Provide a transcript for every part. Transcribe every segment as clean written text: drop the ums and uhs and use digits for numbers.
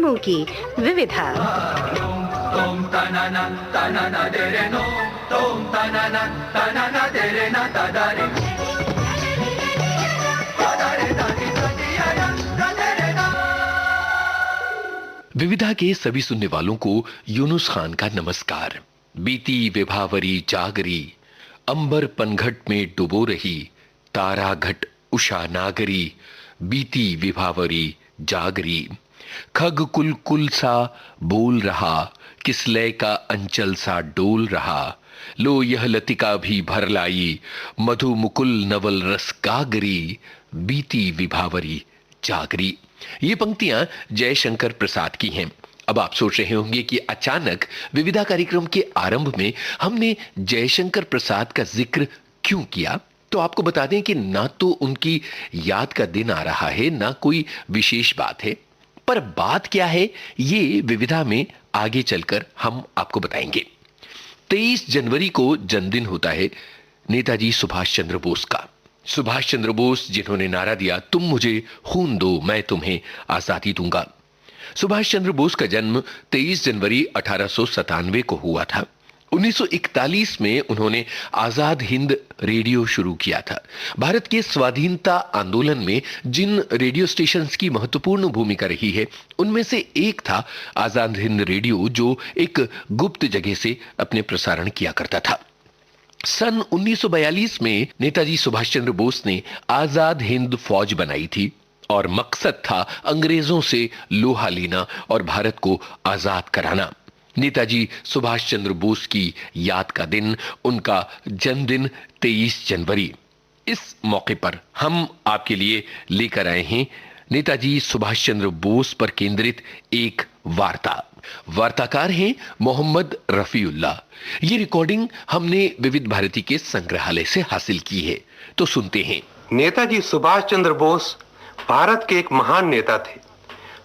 की विविधा। विविधा के सभी सुनने वालों को यूनुस खान का नमस्कार। बीती विभावरी जागरी, अंबर पनघट में डुबो रही, तारा घट उषा नागरी, बीती विभावरी जागरी। खग कुल कुल सा बोल रहा, किसलय का अंचल सा डोल रहा। लो यह लतिका भी भर लाई, मधु मुकुल नवल रस गागरी, बीती विभावरी जागरी। ये पंक्तियां जयशंकर प्रसाद की हैं। अब आप सोच रहे होंगे कि अचानक विविधा कार्यक्रम के आरंभ में हमने जयशंकर प्रसाद का जिक्र क्यों किया। तो आपको बता दें कि ना तो उनकी याद का दिन आ रहा है, ना कोई विशेष बात है, पर बात क्या है ये विविधा में आगे चलकर हम आपको बताएंगे। 23 जनवरी को जन्मदिन होता है नेताजी सुभाष चंद्र बोस का। सुभाष चंद्र बोस जिन्होंने नारा दिया, तुम मुझे खून दो मैं तुम्हें आजादी दूंगा। सुभाष चंद्र बोस का जन्म 23 जनवरी 1897 को हुआ था। 1941 में उन्होंने आजाद हिंद रेडियो शुरू किया था। भारत के स्वाधीनता आंदोलन में जिन रेडियो स्टेशंस की महत्वपूर्ण भूमिका रही है, उनमें से एक था आजाद हिंद रेडियो, जो एक गुप्त जगह से अपने प्रसारण किया करता था। सन 1942 में नेताजी सुभाष चंद्र बोस ने आजाद हिंद फौज बनाई थी और मकसद था अंग्रेजों से लोहा लेना और भारत को आजाद कराना। नेताजी सुभाष चंद्र बोस की याद का दिन, उनका जन्मदिन 23 जनवरी। इस मौके पर हम आपके लिए लेकर आए हैं नेताजी सुभाष चंद्र बोस पर केंद्रित एक वार्ता। वार्ताकार हैं मोहम्मद रफीउल्लाह। ये रिकॉर्डिंग हमने विविध भारती के संग्रहालय से हासिल की है, तो सुनते हैं। नेताजी सुभाष चंद्र बोस भारत के एक महान नेता थे।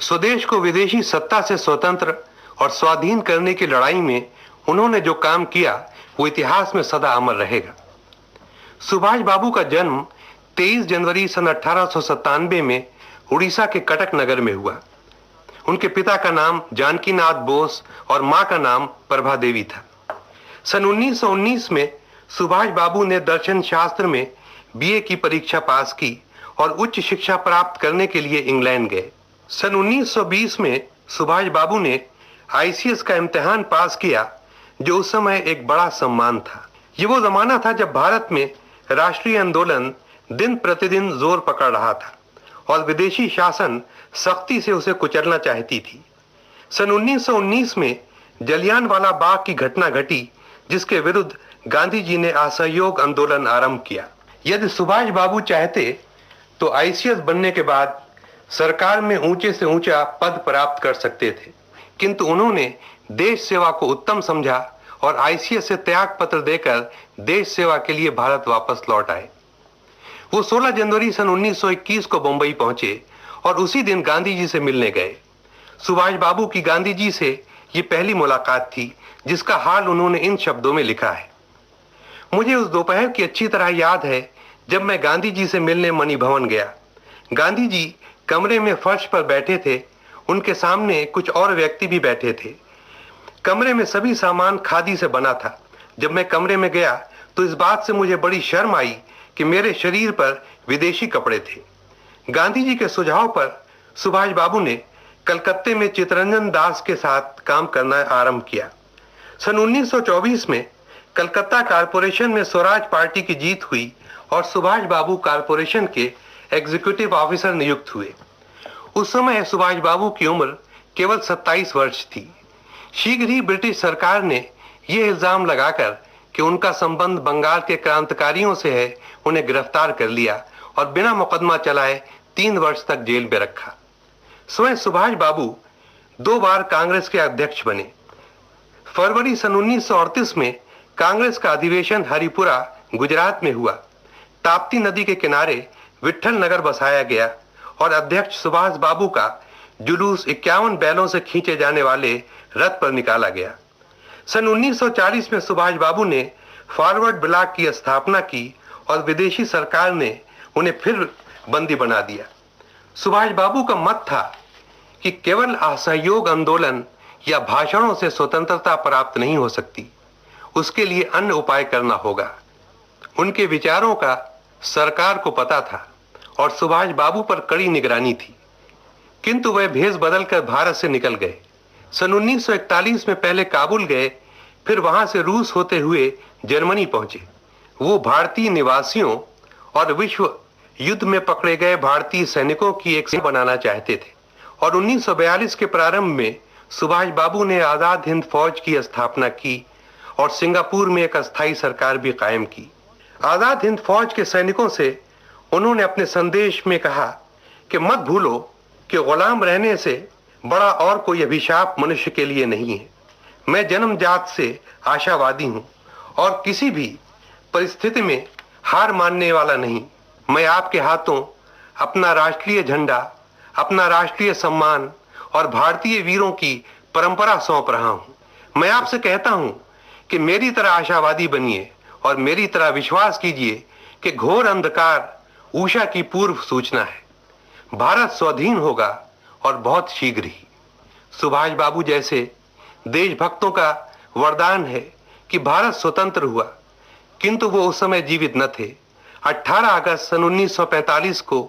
स्वदेश को विदेशी सत्ता से स्वतंत्र और स्वाधीन करने की लड़ाई में उन्होंने जो काम किया वो इतिहास में सदा अमर रहेगा। सुभाष बाबू का जन्म 23 जनवरी सन 1897 में उड़ीसा के कटक नगर में हुआ। उनके पिता का नाम जानकीनाथ बोस और मां का नाम प्रभा देवी था। सन 1919 में सुभाष बाबू ने दर्शन शास्त्र में बीए की परीक्षा पास की और उच्च शिक्षा प्राप्त करने के लिए इंग्लैंड गए। सन 1920 में सुभाष बाबू ने आईसीएस का इम्तिहान पास किया, जो उस समय एक बड़ा सम्मान था। ये वो जमाना था जब भारत में राष्ट्रीय आंदोलन दिन प्रतिदिन जोर पकड़ रहा था और विदेशी शासन सख्ती से उसे कुचलना चाहती थी। सन 1919 में जलियांवाला बाग की घटना घटी, जिसके विरुद्ध गांधी जी ने असहयोग आंदोलन आरंभ किया। यदि सुभाष बाबू चाहते तो आईसीएस बनने के बाद सरकार में ऊंचे से ऊंचा पद प्राप्त कर सकते थे, किंतु उन्होंने देश सेवा को उत्तम समझा और आईसीएस से त्याग पत्र देकर देश सेवा के लिए भारत वापस लौट आए। वो 16 जनवरी सन 1921 को बंबई पहुंचे और उसी दिन गांधी जी से मिलने गए। सुभाष बाबू की गांधी जी से ये पहली मुलाकात थी, जिसका हाल उन्होंने इन शब्दों में लिखा है। मुझे उस दोपहर की अच्छी तरह याद है जब मैं गांधी जी से मिलने मणि भवन गया। गांधी जी कमरे में फर्श पर बैठे थे, उनके सामने कुछ और व्यक्ति भी बैठे थे। कमरे में सभी सामान खादी से बना था। जब मैं कमरे में गया तो इस बात से मुझे बड़ी शर्म आई कि मेरे शरीर पर विदेशी कपड़े थे। गांधी जी के सुझाव पर सुभाष बाबू ने कलकत्ते में चित्तरंजन दास के साथ काम करना आरंभ किया। सन 1924 में कलकत्ता कारपोरेशन में स्वराज पार्टी की जीत हुई और सुभाष बाबू कारपोरेशन के एग्जीक्यूटिव ऑफिसर नियुक्त हुए। उस समय सुभाष बाबू की उम्र केवल 27 वर्ष थी। शीघ्र ही ब्रिटिश सरकार ने यह इल्जाम लगाकर कि उनका संबंध बंगाल के क्रांतिकारियों से है, उन्हें गिरफ्तार कर लिया और बिना मुकदमा चलाए 3 वर्ष तक जेल में रखा। स्वयं सुभाष बाबू 2 बार कांग्रेस के अध्यक्ष बने। फरवरी सन 1938 में कांग्रेस का अधिवेशन हरिपुरा गुजरात में हुआ। ताप्ती नदी के किनारे विट्ठल नगर बसाया गया और अध्यक्ष सुभाष बाबू का जुलूस 51 बैलों से खींचे जाने वाले रथ पर निकाला गया। सन 1940 में सुभाष बाबू ने फॉरवर्ड ब्लॉक की स्थापना की और विदेशी सरकार ने उन्हें फिर बंदी बना दिया। सुभाष बाबू का मत था कि केवल असहयोग आंदोलन या भाषणों से स्वतंत्रता प्राप्त नहीं हो सकती, उसके लिए अन्य उपाय करना होगा। उनके विचारों का सरकार को पता था और सुभाष बाबू पर कड़ी निगरानी थी, किंतु वह भेष बदलकर भारत से निकल गए। सन 1941 में पहले काबुल गए, फिर वहां से रूस होते हुए जर्मनी पहुंचे। वो भारतीय निवासियों और विश्व युद्ध में पकड़े गए भारतीय सैनिकों की एक सेना बनाना चाहते थे और 1942 के प्रारंभ में सुभाष बाबू ने आजाद हिंद फौज की स्थापना की और सिंगापुर में एक अस्थायी सरकार भी कायम की। आजाद हिंद फौज के सैनिकों से उन्होंने अपने संदेश में कहा कि मत भूलो कि गुलाम रहने से बड़ा और कोई अभिशाप मनुष्य के लिए नहीं है। मैं जन्मजात से आशावादी हूं और किसी भी परिस्थिति में हार मानने वाला नहीं। मैं आपके हाथों अपना राष्ट्रीय झंडा, अपना राष्ट्रीय सम्मान और भारतीय वीरों की परंपरा सौंप रहा हूं। मैं आपसे कहता हूं कि मेरी तरह आशावादी बनिए और मेरी तरह विश्वास कीजिए कि घोर अंधकार उषा की पूर्व सूचना है। भारत स्वाधीन होगा और बहुत शीघ्र ही। सुभाष बाबू जैसे देशभक्तों का वरदान है कि भारत स्वतंत्र हुआ, किंतु वो उस समय जीवित न थे। 18 अगस्त सन 1945 को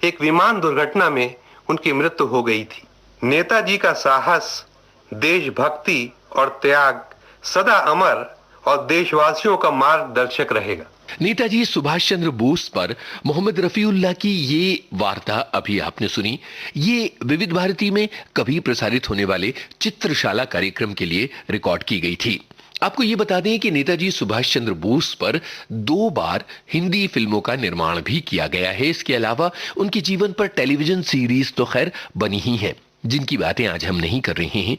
एक विमान दुर्घटना में उनकी मृत्यु हो गई थी। नेताजी का साहस, देशभक्ति और त्याग सदा अमर और देशवासियों का मार्गदर्शक रहेगा। नेताजी सुभाष चंद्र बोस पर मोहम्मद रफीउल्लाह की ये वार्ता अभी आपने सुनी। ये विविध भारती में कभी प्रसारित होने वाले चित्रशाला कार्यक्रम के लिए रिकॉर्ड की गई थी। आपको ये बता दें कि नेताजी सुभाष चंद्र बोस पर 2 बार हिंदी फिल्मों का निर्माण भी किया गया है। इसके अलावा उनके जीवन पर टेलीविजन सीरीज तो खैर बनी ही है, जिनकी बातें आज हम नहीं कर रहे हैं।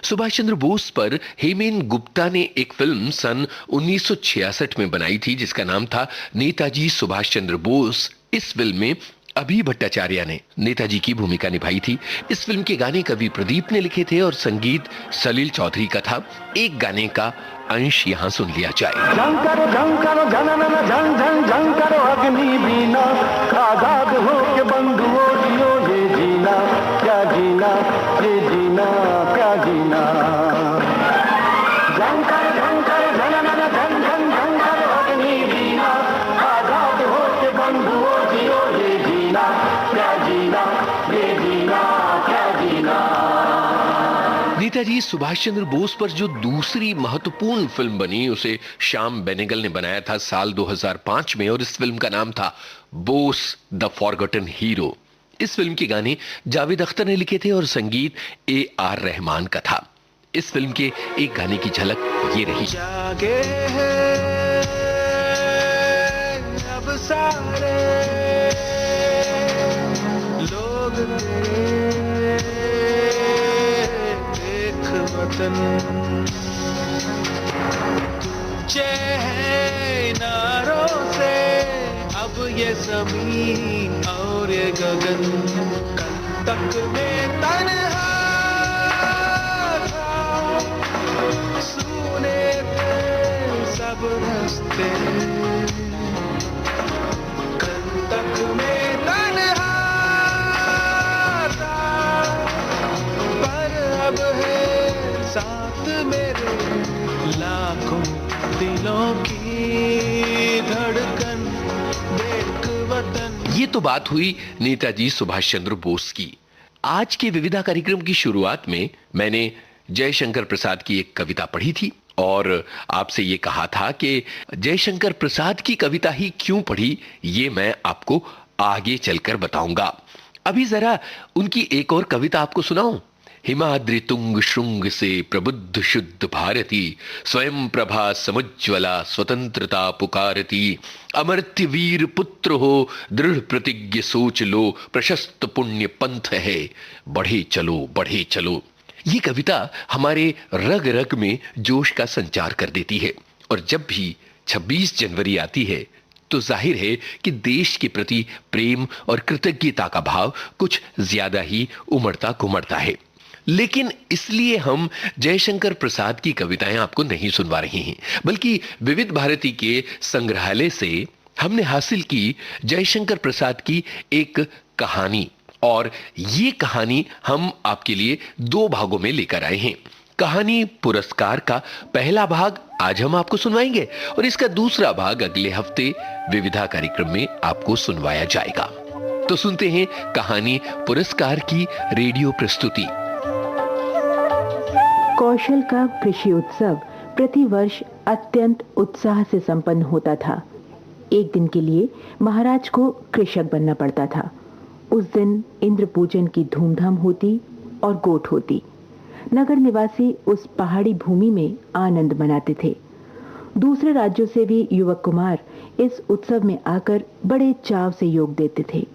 सुभाष चंद्र बोस पर हेमेन गुप्ता ने एक फिल्म सन 1966 में बनाई थी जिसका नाम था नेताजी सुभाष चंद्र बोस। इस फिल्म में अभी भट्टाचार्य ने नेताजी की भूमिका निभाई थी। इस फिल्म के गाने कवि प्रदीप ने लिखे थे और संगीत सलील चौधरी का था। एक गाने का अंश यहां सुन लिया जाए। झंकरो जननन झं झं झंकरो अग्नि बीना, आजाद हो के बंधुओं जियो ये जीना, क्या जीना ये जीना, क्या जीना। झंकर झंकर जननन झं झं झंकरो अग्नि बीना, आजाद हो के बंधुओं जियो ये जीना, क्या जीना ये जीना, क्या जीना। नेताजी सुभाष चंद्र बोस पर जो दूसरी महत्वपूर्ण फिल्म बनी उसे श्याम बेनेगल ने बनाया था साल 2005 में और इस फिल्म का नाम था बोस द फॉरगॉटन हीरो। इस फिल्म के गाने जावेद अख्तर ने लिखे थे और संगीत AR रहमान का था। इस फिल्म के एक गाने की झलक ये रही। जागे हैं अब सारे लोग तेरे देख वतन, तुझे है नारों से अब ये ज़मीन और ये गगन, कल तक में तन्हा था, सुने थे सब रास्ते, कल तक में तन्हा था, पर अब है साथ मेरे लाखों दिलों की धड़कन, देख वतन। ये तो बात हुई नेताजी सुभाष चंद्र बोस की। आज के विविधा कार्यक्रम की शुरुआत में मैंने जयशंकर प्रसाद की एक कविता पढ़ी थी और आपसे ये कहा था कि जयशंकर प्रसाद की कविता ही क्यों पढ़ी ये मैं आपको आगे चलकर बताऊंगा। अभी जरा उनकी एक और कविता आपको सुनाऊं। हिमाद्रि तुंग श्रृंग से प्रबुद्ध शुद्ध भारती, स्वयं प्रभा समुज्ज्वला स्वतंत्रता पुकारती, अमर्त्य वीर पुत्र हो दृढ़ प्रतिज्ञ सोच लो, प्रशस्त पुण्य पंथ है बढ़े चलो बढ़े चलो। ये कविता हमारे रग रग में जोश का संचार कर देती है और जब भी 26 जनवरी आती है तो जाहिर है कि देश के प्रति प्रेम और कृतज्ञता का भाव कुछ ज्यादा ही उमड़ता कुमड़ता है। लेकिन इसलिए हम जयशंकर प्रसाद की कविताएं आपको नहीं सुनवा रहे हैं, बल्कि विविध भारती के संग्रहालय से हमने हासिल की जयशंकर प्रसाद की एक कहानी और ये कहानी हम आपके लिए 2 भागों में लेकर आए हैं। कहानी पुरस्कार का पहला भाग आज हम आपको सुनवाएंगे और इसका दूसरा भाग अगले हफ्ते विविधा कार्यक्रम में आपको सुनवाया जाएगा। तो सुनते हैं कहानी पुरस्कार की रेडियो प्रस्तुति। कौशल का कृषि उत्सव प्रतिवर्ष अत्यंत उत्साह से संपन्न होता था। एक दिन के लिए महाराज को कृषक बनना पड़ता था। उस दिन इंद्र पूजन की धूमधाम होती और गोठ होती। नगर निवासी उस पहाड़ी भूमि में आनंद मनाते थे। दूसरे राज्यों से भी युवक कुमार इस उत्सव में आकर बड़े चाव से योग देते थे।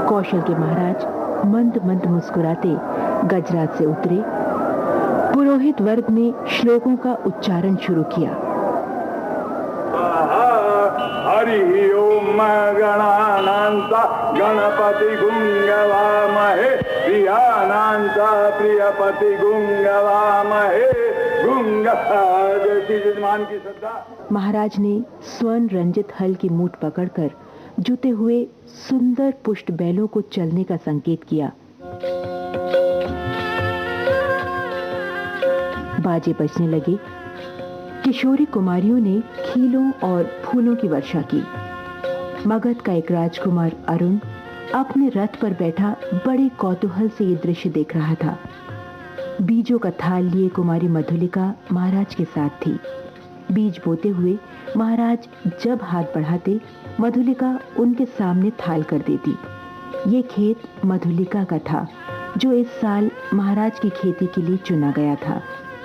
कौशल के महाराज मंद मंद मुस्कुराते गजराज से उतरे। पुरोहित वर्ग ने श्लोकों का उच्चारण शुरू किया। हरि ओम गणानांता गणपति गुंगवामहे प्रियानांता प्रियपति गुंगवामहे गुंगमान की श्रद्धा। महाराज ने स्वर्ण रंजित हल की मूठ पकड़कर जुते हुए सुंदर पुष्ट बैलों को चलने का संकेत किया। बाजे बजने लगे। किशोरी कुमारियों ने खीलों और फूलों की वर्षा की। मगध का एक राजकुमार अरुण अपने रथ पर बैठा बड़े कौतूहल से ये दृश्य देख रहा था। बीजों का थाल लिए कुमारी मधुलिका महाराज के साथ थी। बीज बोते हुए महाराज जब हाथ बढ़ाते, मधुलिका उनके सामने थाल कर देती। ये खेत मधुलिका का था, जो इस साल महाराज की खेती के लिए चुना गया था।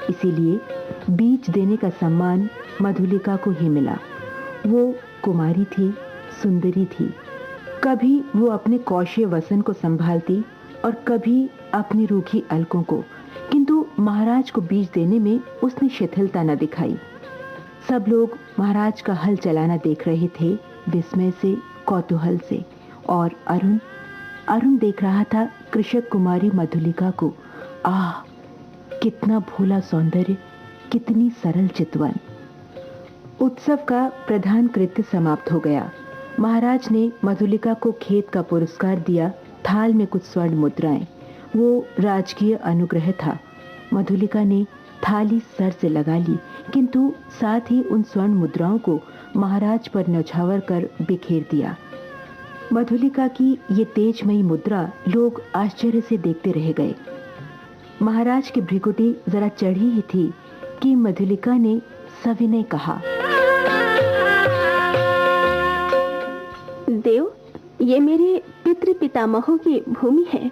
इसीलिए बीज देने का सम्मान मधुलिका को ही मिला। वो कुमारी थी, सुंदरी थी। कभी वो अपने कौशे वसन को संभालती और कभी अपनी रूखी अलकों को, किंतु महाराज को बीज देने में उसने शिथिलता न दिखाई। सब लोग महाराज का हल चलाना देख रहे थे, विस्मय से, कौतूहल से। और अरुण देख रहा था कृषक कुमारी मधुलिका को। आह, कितना भोला सौंदर्य, कितनी सरल चितवन। उत्सव का प्रधान कृत्य समाप्त हो गया। महाराज ने मधुलिका को खेत का पुरस्कार दिया। थाल में कुछ स्वर्ण मुद्राएं, वो राजकीय अनुग्रह था। मधुलिका ने थाली सर से लगा ली, किंतु साथ ही उन स्वर्ण मुद्राओं को महाराज पर न्यौछावर कर बिखेर दिया। मधुलिका की ये तेजमयी मुद्रा लोग आश्चर्य से देखते रह गए। महाराज की भ्रिकुटी जरा चढ़ी ही थी कि मधुलिका ने सविनय कहा, देव, ये मेरे पितृ पितामहों की भूमि है।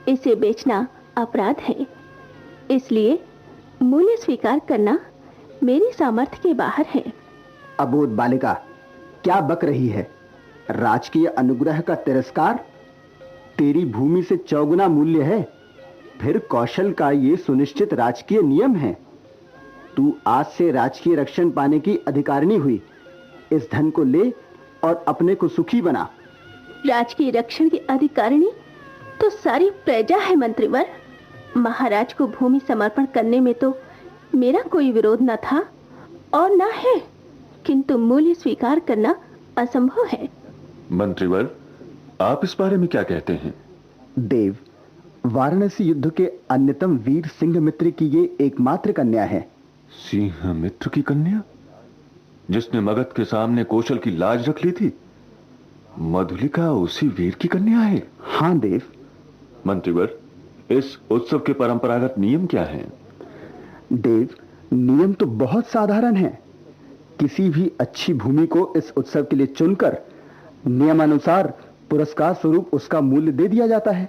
इसे बेचना अपराध है, इसलिए मूल्य स्वीकार करना मेरी सामर्थ्य के बाहर है। अबोध बालिका, क्या बक रही है? राजकीय अनुग्रह का तिरस्कार? तेरी भूमि से चौगुना मूल्य है। फिर कौशल का ये सुनिश्चित राजकीय नियम है। तू आज से राजकीय रक्षण पाने की अधिकारिणी हुई। इस धन को ले और अपने को सुखी बना। राजकीय रक्षण की अधिकारिणी तो सारी प्रजा है मंत्रीवर। महाराज को भूमि समर्पण करने में तो मेरा कोई विरोध न था और न है, किंतु मूल्य स्वीकार करना असंभव है। मंत्रीवर, आप इस बारे में क्या कहते हैं? देव, वाराणसी युद्ध के अन्यतम वीर सिंह मित्र की ये एकमात्र कन्या है। सिंह मित्र की कन्या, जिसने मगध के सामने कौशल की लाज रख ली थी? मधुलिका उसी वीर की कन्या है? हाँ देव। मंत्रीवर, इस उत्सव के परंपरागत नियम क्या हैं? देव, नियम तो बहुत साधारण है। किसी भी अच्छी भूमि को इस उत्सव के लिए चुनकर नियमानुसार पुरस्कार स्वरूप उसका मूल्य दे दिया जाता है।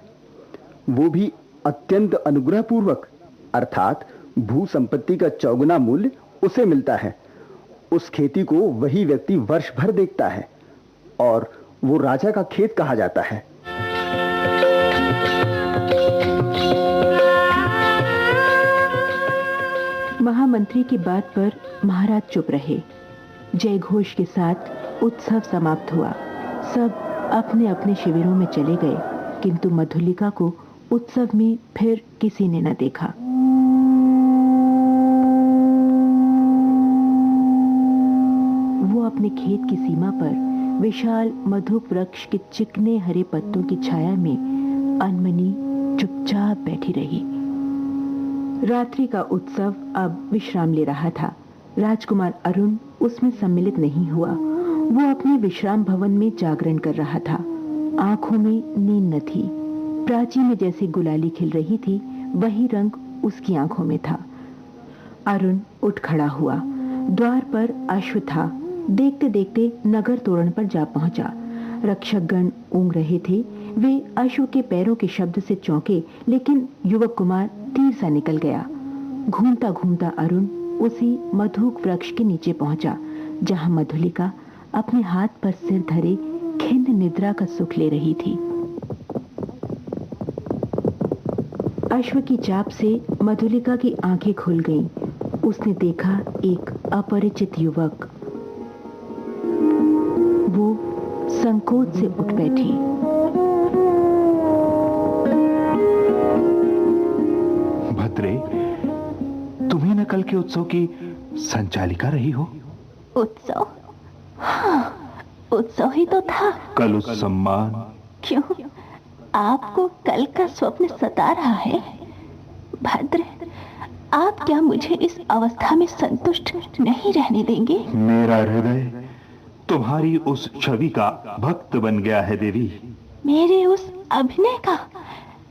वो भी अत्यंत अनुग्रह पूर्वक, अर्थात भू संपत्ति का चौगुना मूल्य उसे मिलता है। उस खेती को वही व्यक्ति वर्ष भर देखता है और वो राजा का खेत कहा जाता है। महामंत्री की बात पर महाराज चुप रहे। जय घोष के साथ उत्सव समाप्त हुआ। सब अपने अपने शिविरों में चले गए, किंतु मधुलिका को उत्सव में फिर किसी ने न देखा। वो अपने खेत की सीमा पर विशाल मधुप वृक्ष के चिकने हरे पत्तों की छाया में अनमनी चुपचाप बैठी रही। रात्रि का उत्सव अब विश्राम ले रहा था। राजकुमार अरुण उसमें सम्मिलित नहीं हुआ। वो अपने विश्राम भवन में जागरण कर रहा था। आंखों में नींद न थी। प्राची में जैसे गुलाली खिल रही थी, वही रंग उसकी आंखों में था। अरुण उठ खड़ा हुआ। द्वार पर अश्व था। देखते देखते नगर तोरण पर जा पहुंचा। रक्षकगण ऊँग रहे थे। वे अश्व के पैरों के शब्द से चौंके, लेकिन युवक कुमार तीर सा निकल गया। घूमता घूमता अरुण उसी मधुक वृक्ष के नीचे पहुंचा, जहां मधुलिका अपने हाथ पर सिर धरे खिन्न निद्रा का सुख ले रही थी। अश्व की चाप से मधुलिका की आंखें खुल गईं। उसने देखा एक अपरिचित युवक। वो संकोच से उठ बैठी। भद्रे, तुम्ही न कल के उत्सव की संचालिका रही हो? उत्सव? हाँ, उत्सव ही तो था। कल उस सम्मान। क्यों, आपको कल का स्वप्न सता रहा है? भद्र, आप क्या मुझे इस अवस्था में संतुष्ट नहीं रहने देंगे? मेरा हृदय तुम्हारी उस छवि का भक्त बन गया है देवी। मेरे उस अभिनय का,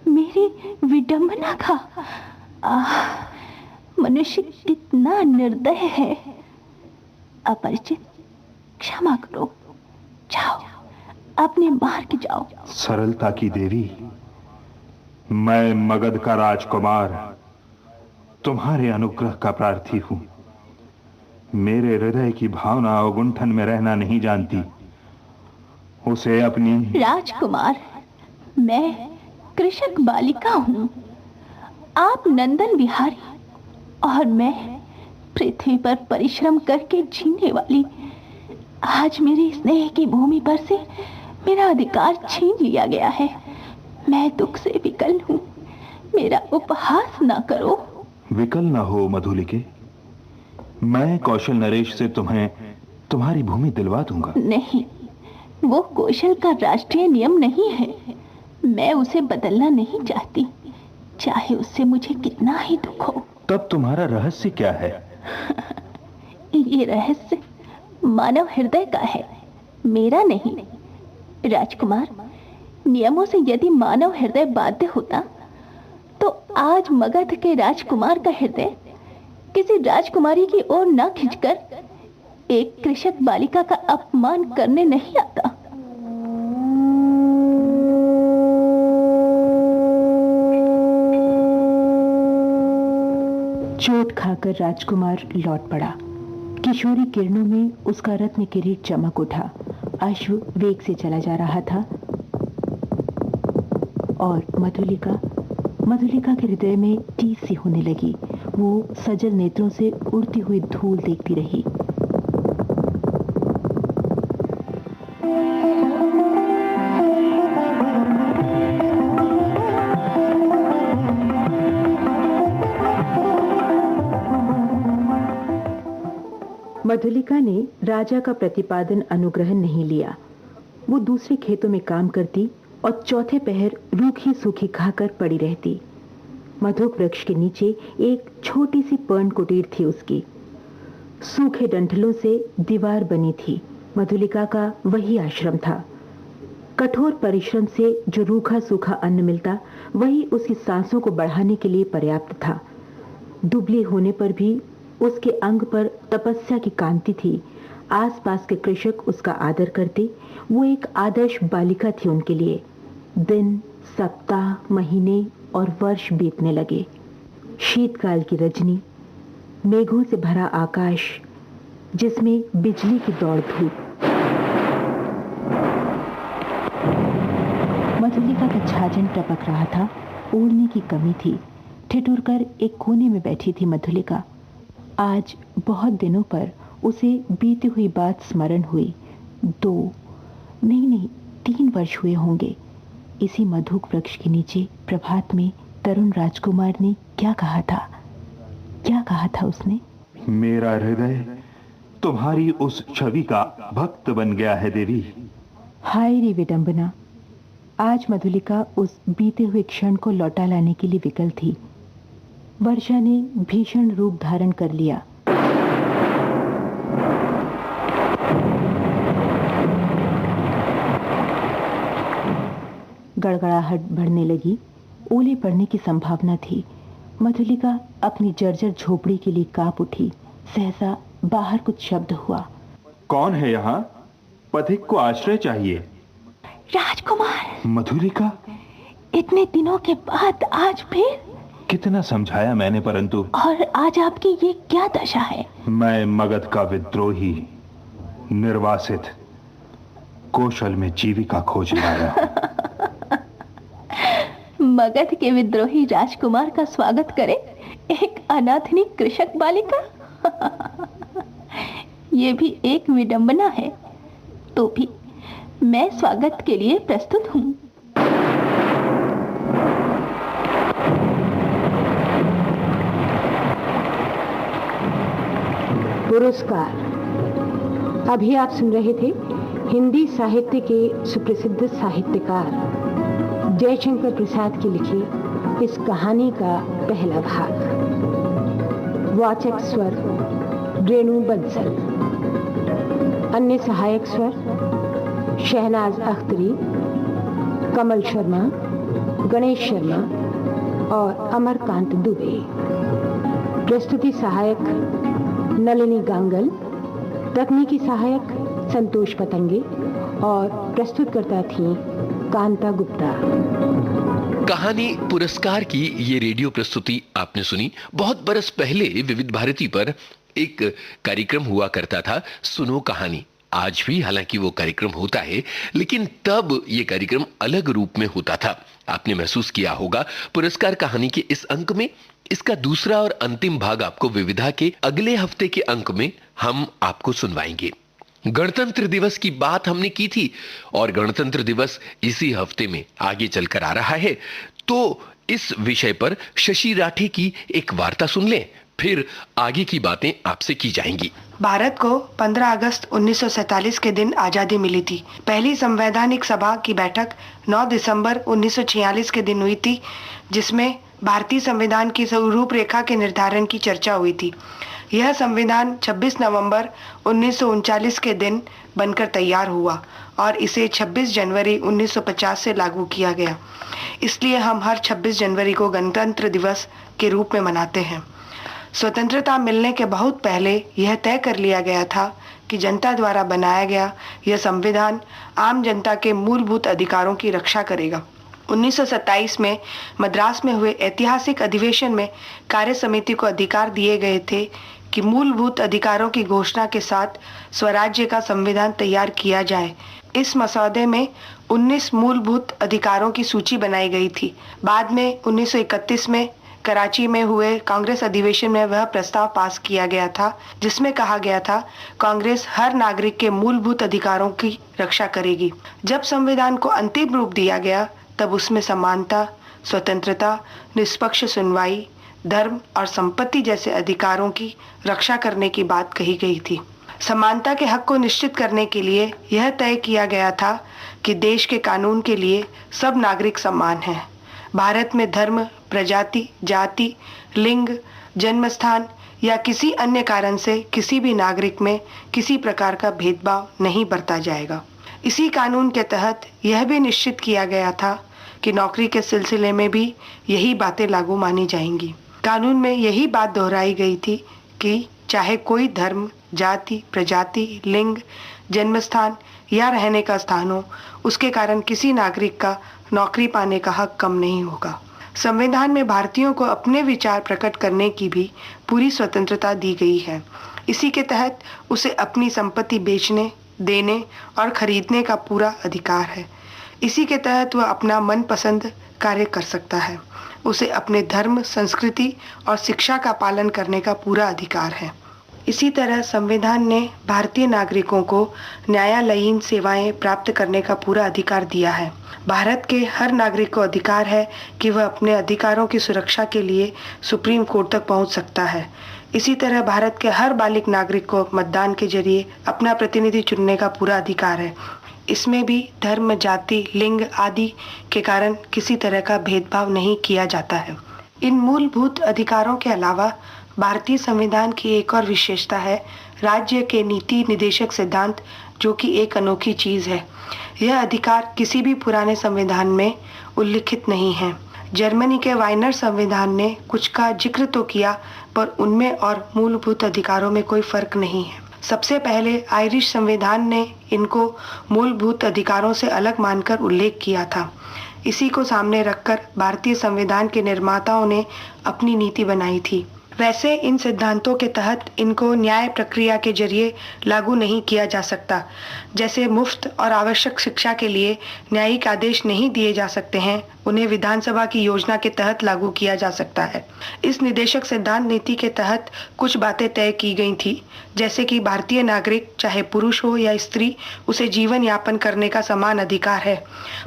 मेरी विडंबना का। मनुष्य कितना निर्दय है। अपरिचित, क्षमा करो। जाओ, अपने मार्ग जाओ। सरलता की देवी, मैं मगध का राजकुमार तुम्हारे अनुग्रह का प्रार्थी हूं। मेरे हृदय की भावना अवगुंठन में रहना नहीं जानती। उसे अपनी। राजकुमार, मैं कृषक बालिका हूं। आप नंदन विहारी और मैं पृथ्वी पर परिश्रम करके जीने वाली। आज मेरी स्नेह की भूमि पर से मेरा अधिकार छीन लिया गया है। मैं दुख से विकल हूं। मेरा उपहास ना करो। विकल न हो मधुलिके। मैं कौशल नरेश से तुम्हें तुम्हारी भूमि दिलवा दूंगा। नहीं, वो कौशल का राष्ट्रीय नियम नहीं है। मैं उसे बदलना नहीं चाहती, चाहे उससे मुझे कितना ही दुख हो। तब तुम्हारा रहस्य क्या है? ये रहस्य मानव हृदय का है, मेरा नहीं। राजकुमार, नियमों से यदि मानव हृदय बाध्य होता तो आज मगध के राजकुमार का हृदय किसी राजकुमारी की ओर न खिंचकर एक कृषक बालिका का अपमान करने नहीं आता। चोट खाकर राजकुमार लौट पड़ा। किशोरी किरणों में उसका रत्न किरीट चमक उठा। अश्व वेग से चला जा रहा था और मधुलिका के हृदय में टीस सी होने लगी। वो सजल नेत्रों से उड़ती हुई धूल देखती रही। मधुलिका ने राजा का प्रतिपादन अनुग्रहण नहीं लिया। वो दूसरे खेतों में काम करती और चौथे पहर रूखी सूखी खाकर पड़ी रहती। मधुक वृक्ष के नीचे एक छोटी सी पर्ण कुटीर थी उसकी। सूखे डंठलों से दीवार बनी थी। मधुलिका का वही आश्रम था। कठोर परिश्रम से जो रूखा सूखा अन्न मिलता, वही उसकी सांसों को बढ़ाने के लिए पर्याप्त था। दुबली होने पर भी उसके अंग पर तपस्या की कांति थी। आसपास के कृषक उसका आदर करते। वो एक आदर्श बालिका थी उनके लिए। दिन, सप्ताह, महीने और वर्ष बीतने लगे। शीतकाल की रजनी, मेघों से भरा आकाश जिसमें बिजली की दौड़ धूप। मधुलिका का छाजन टपक रहा था। ओढ़ने की कमी थी। ठिठुरकर एक कोने में बैठी थी मधुलिका। आज बहुत दिनों पर उसे बीती हुई बात स्मरण हुई। 2 नहीं 3 वर्ष हुए होंगे। इसी मधुक वृक्ष के नीचे प्रभात में तरुण राजकुमार ने क्या कहा था उसने? मेरा हृदय तुम्हारी उस छवि का भक्त बन गया है देवी। हाय रे विडंबना, आज मधुलिका उस बीते हुए क्षण को लौटा लाने के लिए विकल थी। वर्षा ने भीषण रूप धारण कर लिया। गड़गड़ाहट बढ़ने लगी, ओले पड़ने की संभावना थी। मधुलिका अपनी जर्जर झोपड़ी के लिए कांप उठी। सहसा बाहर कुछ शब्द हुआ। कौन है यहाँ? पथिक को आश्रय चाहिए। राजकुमार। मधुलिका, इतने दिनों के बाद आज फिर? कितना समझाया मैंने, परंतु। और आज आपकी ये क्या दशा है? मैं मगध का विद्रोही, निर्वासित, कौशल में जीविका खोजने आया। मगध के विद्रोही राजकुमार का स्वागत करे एक अनाथनी कृषक बालिका। ये भी एक विडंबना है। तो भी मैं स्वागत के लिए प्रस्तुत हूँ। पुरस्कार। अभी आप सुन रहे थे हिंदी साहित्य के सुप्रसिद्ध साहित्यकार जयशंकर प्रसाद की लिखी इस कहानी का पहला भाग। वाचक स्वर रेणु बंसल। अन्य सहायक स्वर शहनाज अख्तरी, कमल शर्मा, गणेश शर्मा और अमरकांत दुबे। प्रस्तुति सहायक नलिनी गांगल, तकनीकी सहायक संतोष पतंगे और प्रस्तुतकर्ता थी कांता गुप्ता। कहानी पुरस्कार की ये रेडियो प्रस्तुति आपने सुनी। बहुत बरस पहले विविध भारती पर एक कार्यक्रम हुआ करता था, सुनो कहानी। आज भी हालांकि वो कार्यक्रम होता है, लेकिन तब ये कार्यक्रम अलग रूप में होता था। आपने महसूस किया होगा। पुरस्कार कहानी के इस अंक में इसका दूसरा और अंतिम भाग आपको विविधा के अगले हफ्ते के अंक में हम आपको सुनवाएंगे। गणतंत्र दिवस की बात हमने की थी और गणतंत्र दिवस इसी हफ्ते में आगे चलकर आ रहा है। तो इस विषय पर शशि राठे की एक वार्ता सुन लें, फिर आगे की बातें आपसे की जाएंगी। भारत को 15 अगस्त 1947 के दिन आजादी मिली थी। पहली संवैधानिक सभा की बैठक 9 दिसंबर 1946 के दिन हुई थी, जिसमें भारतीय संविधान की रूपरेखा के निर्धारण की चर्चा हुई थी। यह संविधान 26 नवंबर 1939 के दिन बनकर तैयार हुआ और इसे 26 जनवरी 1950 से लागू किया गया। इसलिए हम हर 26 जनवरी को गणतंत्र दिवस के रूप में मनाते हैं। स्वतंत्रता मिलने के बहुत पहले यह तय कर लिया गया था कि जनता द्वारा बनाया गया यह संविधान आम जनता के मूलभूत अधिकारों की रक्षा करेगा। 1927 में मद्रास में हुए ऐतिहासिक अधिवेशन में कार्य समिति को अधिकार दिए गए थे कि मूलभूत अधिकारों की घोषणा के साथ स्वराज्य का संविधान तैयार किया जाए। इस मसौदे में 19 मूलभूत अधिकारों की सूची बनाई गई थी। बाद में 1931 में कराची में हुए कांग्रेस अधिवेशन में वह प्रस्ताव पास किया गया था, जिसमें कहा गया था कांग्रेस हर नागरिक के मूलभूत अधिकारों की रक्षा करेगी। जब संविधान को अंतिम रूप दिया गया तब उसमें समानता, स्वतंत्रता, निष्पक्ष सुनवाई, धर्म और संपत्ति जैसे अधिकारों की रक्षा करने की बात कही गई थी। समानता के हक को निश्चित करने के लिए यह तय किया गया था कि देश के कानून के लिए सब नागरिक समान हैं। भारत में धर्म, प्रजाति, जाति, लिंग, जन्मस्थान या किसी अन्य कारण से किसी भी नागरिक में किसी प्रकार का भेदभाव नहीं बरता जाएगा। इसी कानून के तहत यह भी निश्चित किया गया था कि नौकरी के सिलसिले में भी यही बातें लागू मानी जाएंगी। कानून में यही बात दोहराई गई थी कि चाहे कोई धर्म, जाति, प्रजाति, लिंग, जन्मस्थान या रहने का स्थान हो, उसके कारण किसी नागरिक का नौकरी पाने का हक कम नहीं होगा। संविधान में भारतीयों को अपने विचार प्रकट करने की भी पूरी स्वतंत्रता दी गई है। इसी के तहत उसे अपनी संपत्ति बेचने, देने और खरीदने का पूरा अधिकार है। इसी के तहत वह अपना मनपसंद कार्य कर सकता है। उसे अपने धर्म, संस्कृति और शिक्षा का पालन करने का पूरा अधिकार है। इसी तरह संविधान ने भारतीय नागरिकों को न्यायालयीन सेवाएं प्राप्त करने का पूरा अधिकार दिया है। भारत के हर नागरिक को अधिकार है कि वह अपने अधिकारों की सुरक्षा के लिए सुप्रीम कोर्ट तक पहुंच सकता है। इसी तरह भारत के हर बालिग नागरिक को मतदान के जरिए अपना प्रतिनिधि चुनने का पूरा अधिकार है। इसमें भी धर्म, जाति, लिंग आदि के कारण किसी तरह का भेदभाव नहीं किया जाता है। इन मूलभूत अधिकारों के अलावा भारतीय संविधान की एक और विशेषता है राज्य के नीति निदेशक सिद्धांत, जो कि एक अनोखी चीज है। यह अधिकार किसी भी पुराने संविधान में उल्लिखित नहीं है। जर्मनी के वाइनर संविधान ने कुछ का जिक्र तो किया, पर उनमें और मूलभूत अधिकारों में कोई फर्क नहीं है। सबसे पहले आयरिश संविधान ने इनको मूलभूत अधिकारों से अलग मानकर उल्लेख किया था। इसी को सामने रखकर भारतीय संविधान के निर्माताओं ने अपनी नीति बनाई थी। वैसे इन सिद्धांतों के तहत इनको न्याय प्रक्रिया के जरिए लागू नहीं किया जा सकता। जैसे मुफ्त और आवश्यक शिक्षा के लिए न्यायिक आदेश नहीं दिए जा सकते हैं, उन्हें विधानसभा की योजना के तहत लागू किया जा सकता है। इस निदेशक सिद्धांत नीति के तहत कुछ बातें तय की गई थी, जैसे कि भारतीय नागरिक चाहे पुरुष हो या स्त्री, उसे जीवन यापन करने का समान अधिकार है।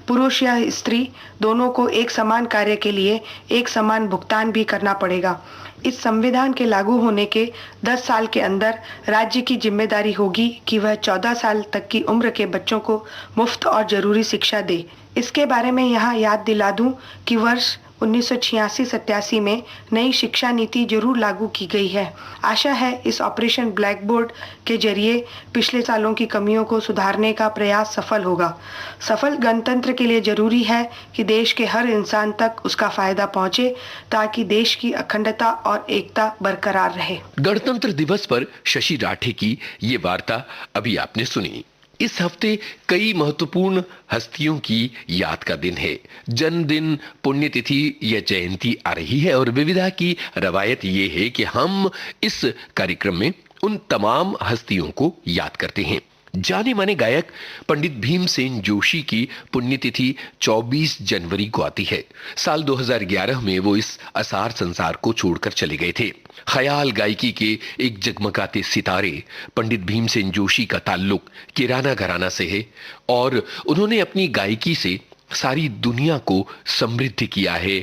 पुरुष या स्त्री दोनों को एक समान कार्य के लिए एक समान भुगतान भी करना पड़ेगा। इस संविधान के लागू होने के 10 साल के अंदर राज्य की जिम्मेदारी होगी कि वह 14 साल तक की उम्र के बच्चों को मुफ्त और जरूरी शिक्षा दे। इसके बारे में यहाँ याद दिला दूं कि वर्ष 1986-87 में नई शिक्षा नीति जरूर लागू की गई है। आशा है इस ऑपरेशन ब्लैक बोर्ड के जरिए पिछले सालों की कमियों को सुधारने का प्रयास सफल होगा। सफल गणतंत्र के लिए जरूरी है कि देश के हर इंसान तक उसका फायदा पहुंचे, ताकि देश की अखंडता और एकता बरकरार रहे। गणतंत्र दिवस पर शशि राठे की ये वार्ता अभी आपने सुनी। इस हफ्ते कई महत्वपूर्ण हस्तियों की याद का दिन है। जन्मदिन, पुण्यतिथि या जयंती आ रही है और विविधा की रवायत ये है कि हम इस कार्यक्रम में उन तमाम हस्तियों को याद करते हैं। जाने माने गायक पंडित भीमसेन जोशी की पुण्यतिथि 24 जनवरी को आती है। साल 2011 में वो इस असार संसार को छोड़कर चले गए थे। ख्याल गायकी के एक जगमगाते सितारे पंडित भीमसेन जोशी का ताल्लुक किराना घराना से है और उन्होंने अपनी गायकी से सारी दुनिया को समृद्ध किया है।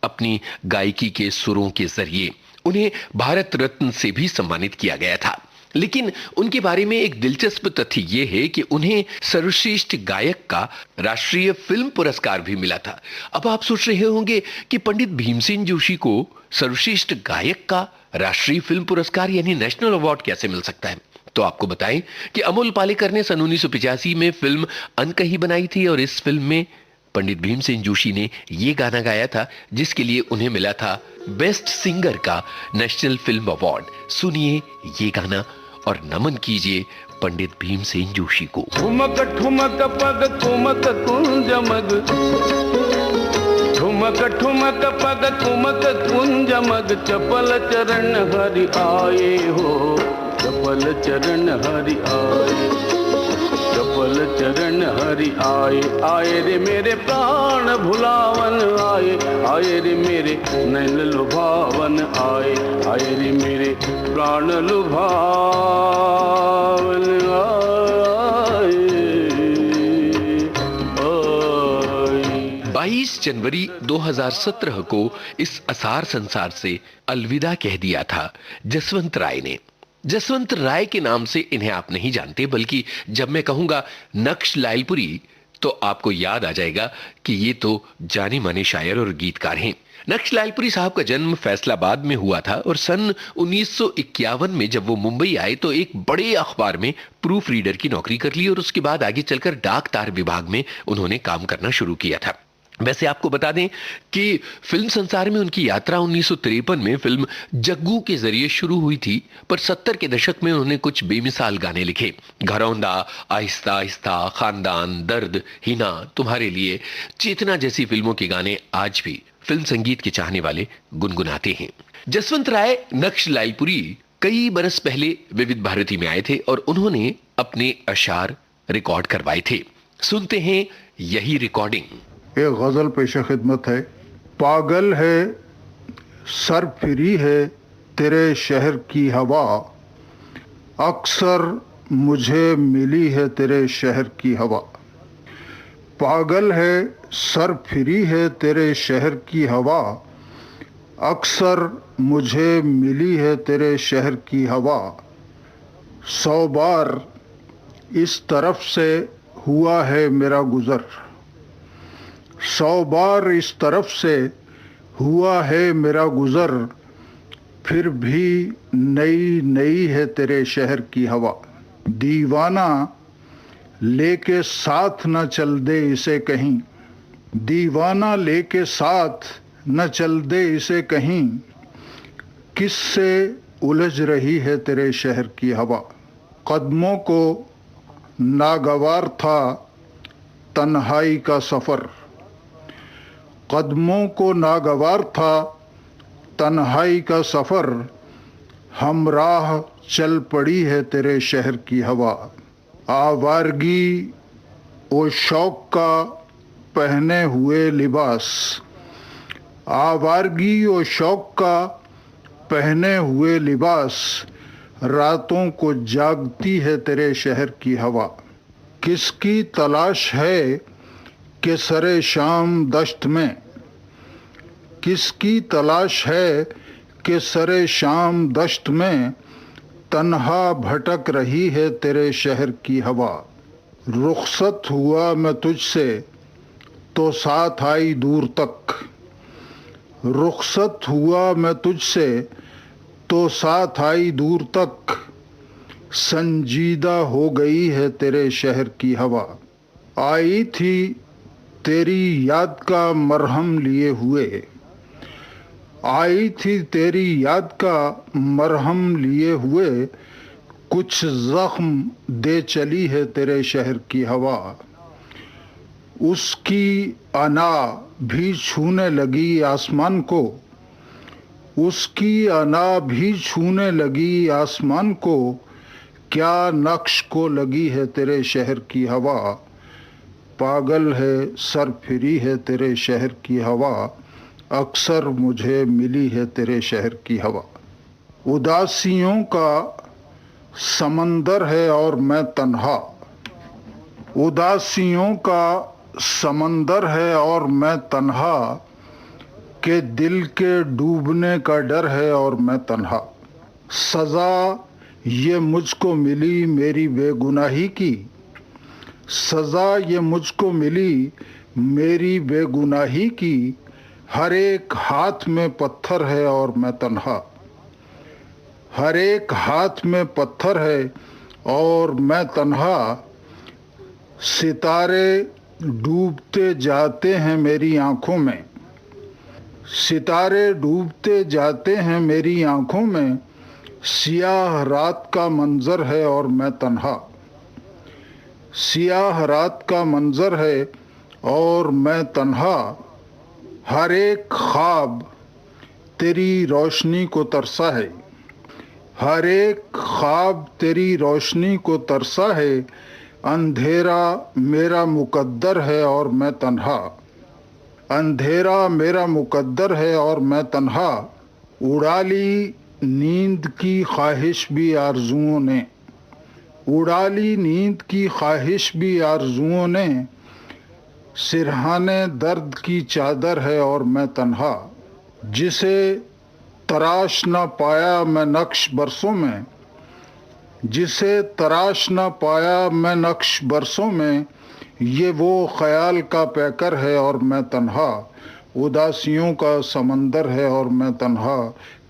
अपनी गायकी के सुरों के जरिए उन्हें भारत रत्न से भी सम्मानित किया गया था। लेकिन उनके बारे में एक दिलचस्प तथ्य यह है कि उन्हें सर्वश्रेष्ठ गायक का राष्ट्रीय फिल्म पुरस्कार भी मिला था। अब आप सोच रहे होंगे कि पंडित भीमसेन जोशी को सर्वश्रेष्ठ गायक का राष्ट्रीय फिल्म पुरस्कार यानी नेशनल अवार्ड कैसे मिल सकता है? तो आपको बताएं कि अमोल पालेकर ने सन 1985 में फिल्म अनकही बनाई थी और इस फिल्म में पंडित भीमसेन जोशी ने ये गाना गाया था जिसके लिए उन्हें मिला था बेस्ट सिंगर का नेशनल फिल्म अवार्ड। सुनिए ये गाना और नमन कीजिए पंडित भीमसेन जोशी को। ठुमक ठुमक पग कुमक कुंज मग, ठुमक ठुमक पग कुमक कुंज मग, चपल चरण हरि आए हो, चपल चरण हरि आए, चपल चरण हरि आए। आए रे मेरे प्राण भुलावन आए, आए रे मेरे नैन लुभावन आए, आए रे मेरे प्राण लुभावन आए। 22 जनवरी 2017 को इस असार संसार से अलविदा कह दिया था जसवंत राय ने। जसवंत राय के नाम से इन्हें आप नहीं जानते, बल्कि जब मैं कहूंगा नक्श लालपुरी तो आपको याद आ जाएगा कि ये तो जाने माने शायर और गीतकार हैं। नक्श लालपुरी साहब का जन्म फैसलाबाद में हुआ था और सन 1951 में जब वो मुंबई आए तो एक बड़े अखबार में प्रूफ रीडर की नौकरी कर ली और उसके बाद आगे चलकर डाक तार विभाग में उन्होंने काम करना शुरू किया था। वैसे आपको बता दें कि फिल्म संसार में उनकी यात्रा 1953 में फिल्म जग्गू के जरिए शुरू हुई थी, पर 70 के दशक में उन्होंने कुछ बेमिसाल गाने लिखे। घरौंदा, आहिस्ता आहिस्ता, खानदान, दर्द, हिना, तुम्हारे लिए, चेतना जैसी फिल्मों के गाने आज भी फिल्म संगीत के चाहने वाले गुनगुनाते हैं। जसवंत राय नक्श लालपुरी कई बरस पहले विविध भारती में आए थे और उन्होंने अपने अशार रिकॉर्ड करवाए थे। सुनते हैं यही रिकॉर्डिंग। ये गजल पेश खिदमत है। पागल है, सर फिरी है तेरे शहर की हवा, अक्सर मुझे मिली है तेरे शहर की हवा। पागल है सर फिरी है तेरे शहर की हवा। अक्सर मुझे मिली है तेरे शहर की हवा। 100 बार इस तरफ से हुआ है मेरा गुजर। 100 बार इस तरफ से हुआ है मेरा गुजर। फिर भी नई नई है तेरे शहर की हवा। दीवाना लेके साथ न चल दे इसे कहीं। दीवाना लेके साथ न चल दे इसे कहीं। किससे उलझ रही है तेरे शहर की हवा। कदमों को नागवार था तन्हाई का सफर। कदमों को नागवार था तन्हाई का सफर। हमराह चल पड़ी है तेरे शहर की हवा। आवारगी ओ शौक का पहने हुए लिबास। आवारगी ओ शौक का पहने हुए लिबास। रातों को जागती है तेरे शहर की हवा। किसकी तलाश है कि सरे शाम दश्त में। किसकी तलाश है कि सरे शाम दश्त में। तन्हा भटक रही है तेरे शहर की हवा। रुखसत हुआ मैं तुझसे तो साथ आई दूर तक। रुखसत हुआ मैं तुझसे तो साथ आई दूर तक। संजीदा हो गई है तेरे शहर की हवा। आई थी तेरी याद का मरहम लिए हुए। आई थी तेरी याद का मरहम लिए हुए। कुछ जख्म दे चली है तेरे शहर की हवा। उसकी अना भी छूने लगी आसमान को। उसकी अना भी छूने लगी आसमान को। क्या नक्श को लगी है तेरे शहर की हवा। पागल है सर फिरी है तेरे शहर की हवा। अक्सर मुझे मिली है तेरे शहर की हवा। उदासियों का समंदर है और मैं तन्हा। उदासियों का समंदर है और मैं तन्हा। के दिल के डूबने का डर है और मैं तन्हा। सजा ये मुझको मिली मेरी बेगुनाही की। सजा ये मुझको मिली मेरी बेगुनाही की। हर एक हाथ में पत्थर है और मैं तन्हा। हर एक हाथ में पत्थर है और मैं तन्हा। सितारे डूबते जाते हैं मेरी आंखों में। सितारे डूबते जाते हैं मेरी आंखों में। सियाह रात का मंजर है और मैं तन्हा। सियाह रात का मंजर है और मैं तन्हा। हर एक ख्वाब तेरी रोशनी को तरसा है। हर एक ख्वाब तेरी रोशनी को तरसा है। अंधेरा मेरा मुकद्दर है और मैं तन्हा। अंधेरा मेरा मुकद्दर है और मैं तन्हा। उड़ा ली नींद की ख्वाहिश भी आरज़ुओं ने। उड़ा ली नींद की ख्वाहिश भी आरज़ुओं ने। सिरहाने दर्द की चादर है और मैं तन्हा। जिसे तराश न पाया मैं नक्श बरसों में। जिसे तराश न पाया मैं नक्श बरसों में। ये वो ख्याल का पैकर है और मैं तन्हा। उदासियों का समंदर है और मैं तन्हा।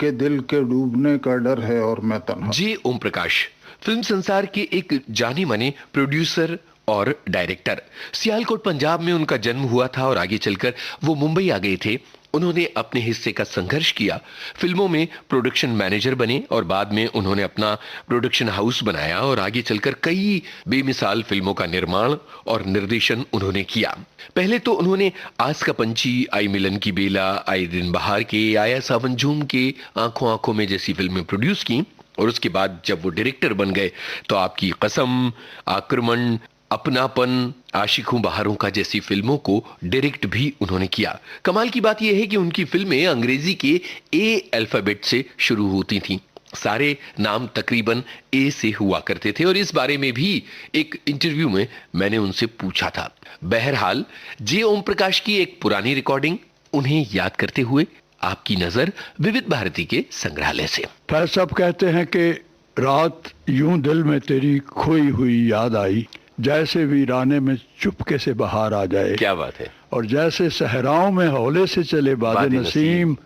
के दिल के डूबने का डर है और मैं तन्हा। जी ओम प्रकाश फिल्म संसार के एक जाने माने प्रोड्यूसर और डायरेक्टर। सियालकोट पंजाब में उनका जन्म हुआ था और आगे चलकर वो मुंबई आ गए थे। उन्होंने अपने हिस्से का संघर्ष किया, फिल्मों में प्रोडक्शन मैनेजर बने और बाद में उन्होंने अपना प्रोडक्शन हाउस बनाया और आगे चलकर कई बेमिसाल फिल्मों का निर्माण और निर्देशन उन्होंने किया। पहले तो उन्होंने आस का पंछी, आई मिलन की बेला, आई दिन बहार के, आया सावन झूम के, आंखों आंखों में जैसी फिल्में प्रोड्यूस की और उसके बाद जब वो डायरेक्टर बन गए तो आपकी कसम, आक्रमण, अपनापन, आशिक हूं बहारों का जैसी फिल्मों को डायरेक्ट भी उन्होंने किया। कमाल की बात यह है कि उनकी फिल्में अंग्रेजी के ए अल्फाबेट से शुरू होती थीं सारे नाम तकरीबन ए से हुआ करते थे और इस बारे में भी एक इंटरव्यू में मैंने उनसे पूछा था। बहरहाल जे ओम प्रकाश की एक पुरानी रिकॉर्डिंग उन्हें याद करते हुए आपकी नजर विविध भारती के संग्रहालय से। फिर सब कहते हैं कि रात यूं दिल में तेरी खोई हुई याद आई, जैसे वीराने में चुपके से बाहर आ जाए। क्या बात है। और जैसे सहराओं में हौले से चले बादे नसीम,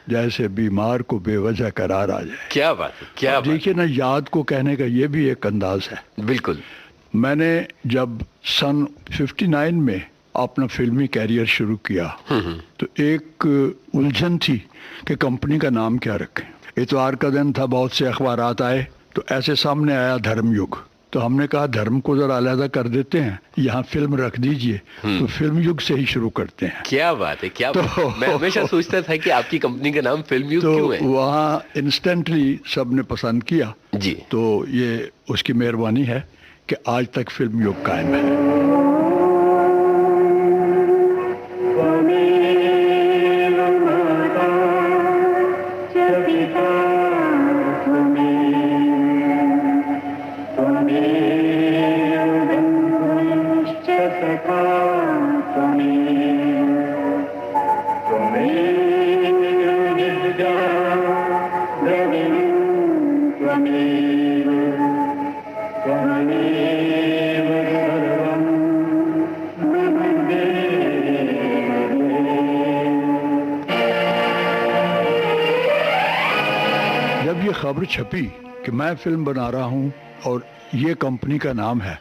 जैसे बीमार को बेवजह करार आ जाए। क्या बात है, क्या बात। देखिए ना, याद को कहने का ये भी एक अंदाज है। बिल्कुल। मैंने जब सन 59 में अपना फिल्मी कैरियर शुरू किया तो एक उलझन थी कि कंपनी का नाम क्या रखें। इतवार का दिन था, बहुत से अखबारात आए, तो ऐसे सामने आया धर्मयुग। तो हमने कहा धर्म को जरा अलहदा कर देते हैं, यहाँ फिल्म रख दीजिए। तो फिल्म युग से ही शुरू करते हैं। क्या बात है, क्या बात। मैं हमेशा सोचता था कि आपकी कंपनी का नाम फिल्म युग क्यों है। वहाँ इंस्टेंटली सबने पसंद किया जी। तो ये उसकी मेहरबानी है कि आज तक फिल्म युग कायम है। खबर छपी कि मैं फिल्म बना रहा हूं और ये कंपनी का नाम है,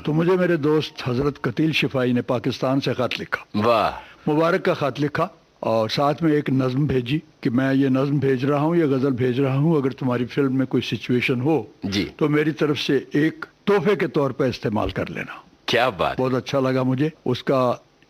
तो मुझे मेरे दोस्त हजरत कतील शिफाई ने पाकिस्तान से खत लिखा। वाह। मुबारक का खत लिखा और साथ में एक नज्म भेजी कि मैं ये नज्म भेज रहा हूँ, ये गजल भेज रहा हूँ, अगर तुम्हारी फिल्म में कोई सिचुएशन हो जी तो मेरी तरफ से एक तोहफे के तौर पर इस्तेमाल कर लेना। क्या बात। बहुत अच्छा लगा मुझे। उसका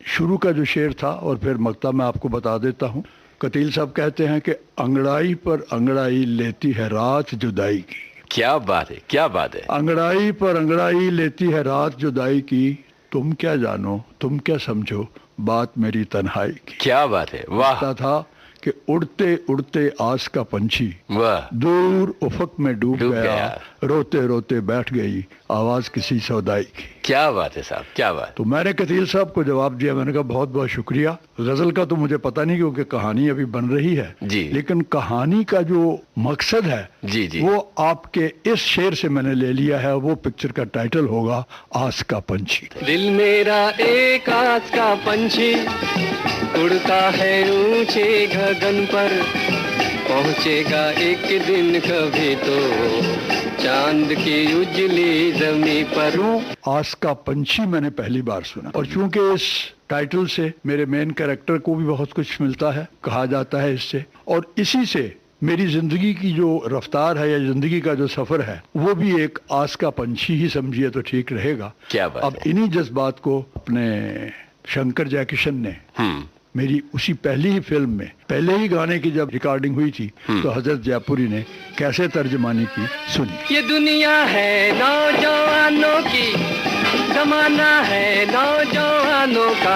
शुरू का जो शेर था और फिर मक्ता मैं आपको बता देता हूँ। कतील साहब कहते हैं कि अंगड़ाई पर अंगड़ाई लेती है रात जुदाई की। क्या बात है, क्या बात है। अंगड़ाई पर अंगड़ाई लेती है रात जुदाई की, तुम क्या जानो तुम क्या समझो बात मेरी तन्हाई की। क्या बात है। वाह। था कि उड़ते उड़ते आस का पंछी वाह दूर उफक में डूब गया, रोते रोते बैठ गई आवाज किसी सौदाई की। क्या बात है साहब, क्या बात। तो मैंने कतील साहब को जवाब दिया, मैंने कहा बहुत बहुत शुक्रिया। गजल का तो मुझे पता नहीं क्योंकि कहानी अभी बन रही है जी, लेकिन कहानी का जो मकसद है जी जी वो आपके इस शेर से मैंने ले लिया है। वो पिक्चर का टाइटल होगा आस का पंछी। दिल मेरा एक आस का पंछी उड़ता है ऊंचे गगन पर, पहुंचेगा एक दिन कभी तो चांद की उजली जमी पर। आस का पंछी मैंने पहली बार सुना और चूंकि इस टाइटल से मेरे मेन कैरेक्टर को भी बहुत कुछ मिलता है, कहा जाता है इससे, और इसी से मेरी जिंदगी की जो रफ्तार है या जिंदगी का जो सफर है वो भी एक आस का पंछी ही समझिए तो ठीक रहेगा। क्या बात अब इन्हीं जज्बात को अपने शंकर जयकिशन ने मेरी उसी पहली ही फिल्म में पहले ही गाने की जब रिकॉर्डिंग हुई थी तो हजरत जयपुरी ने कैसे तर्जमानी की सुनी। ये दुनिया है नौजवानों की, जमाना है नौजवानों का,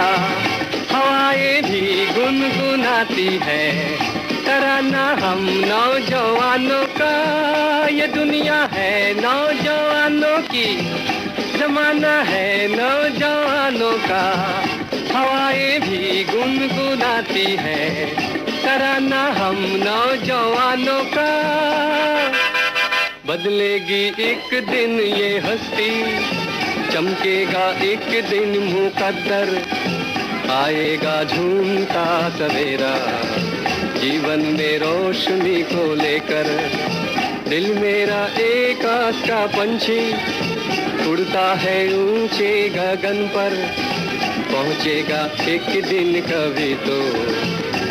हवाएं भी गुनगुनाती है तराना हम नौजवानों का। ये दुनिया है नौजवानों की, जमाना है नौजवानों का, हवाएं भी गुनगुनाती है तराना हम नौजवानों का। बदलेगी एक दिन ये हस्ती, चमकेगा एक दिन मुकद्दर, आएगा झूमता सवेरा जीवन में रोशनी को लेकर। दिल मेरा एक आस का पंछी उड़ता है ऊंचे गगन पर, पहुंचेगा एक दिन कभी तो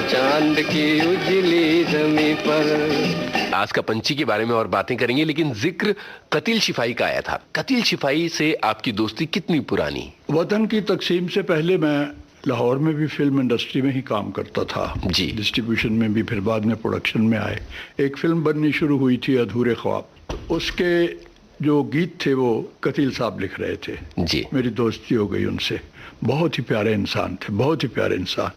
चांद की उजली जमी पर। आस का पंछी के बारे में और बातें करेंगे, लेकिन जिक्र कतील शिफाई का आया था। कतील शिफाई से आपकी दोस्ती कितनी पुरानी? वतन की तकसीम से पहले मैं लाहौर में भी फिल्म इंडस्ट्री में ही काम करता था जी, डिस्ट्रीब्यूशन में भी, फिर बाद में प्रोडक्शन में आए। एक फिल्म बननी शुरू हुई थी अधूरे ख्वाब, तो उसके जो गीत थे वो कतील साहब लिख रहे थे जी। मेरी दोस्ती हो गई उनसे। बहुत ही प्यारे इंसान थे, बहुत ही प्यारे इंसान।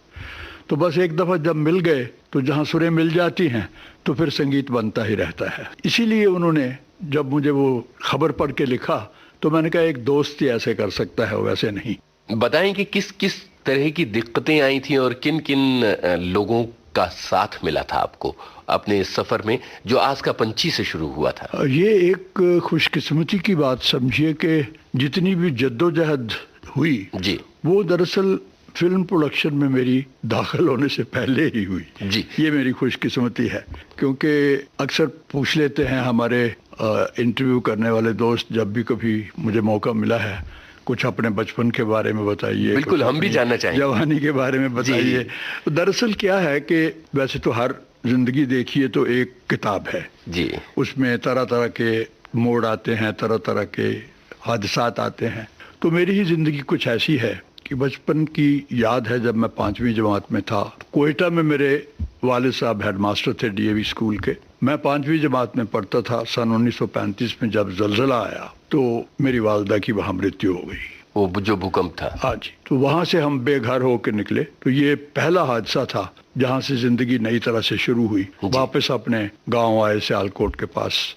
तो बस एक दफा जब मिल गए तो जहाँ सुरें मिल जाती हैं तो फिर संगीत बनता ही रहता है। इसीलिए उन्होंने जब मुझे वो खबर पढ़ के लिखा तो मैंने कहा एक दोस्त ही ऐसे कर सकता है, वैसे नहीं। बताएं कि किस किस तरह की दिक्कतें आई थी और किन किन लोगों का साथ मिला था आपको अपने इस सफर में जो आज का पंछी से शुरू हुआ था? ये एक खुशकिस्मती की बात समझिए कि जितनी भी जद्दोजहद हुई जी, वो दरअसल फिल्म प्रोडक्शन में मेरी दाखिल होने से पहले ही हुई जी। ये मेरी खुशकिस्मती है, क्योंकि अक्सर पूछ लेते हैं हमारे इंटरव्यू करने वाले दोस्त, जब भी कभी मुझे मौका मिला है कुछ अपने बचपन के बारे में बताइए, बिल्कुल हम भी जानना चाहेंगे, जवानी के बारे में बताइए। दरअसल क्या है कि वैसे तो हर जिंदगी देखिए तो एक किताब है जी, उसमें तरह तरह के मोड़ आते हैं, तरह तरह के हादसात आते हैं। तो मेरी ही जिंदगी कुछ ऐसी है कि बचपन की याद है जब मैं 5वीं जमात में था, कोयटा में मेरे वालिद साहब हेडमास्टर थे डीएवी स्कूल के। मैं 5वीं जमात में पढ़ता था। सन 1935 में जब जलजला आया तो मेरी वालदा की वहाँ मृत्यु हो गई, वो जो भूकंप था। हाँ जी। तो वहाँ से हम बेघर होकर निकले। तो ये पहला हादसा था जहाँ से जिंदगी नई तरह से शुरू हुई। वापस अपने गांव आए सियालकोट के पास।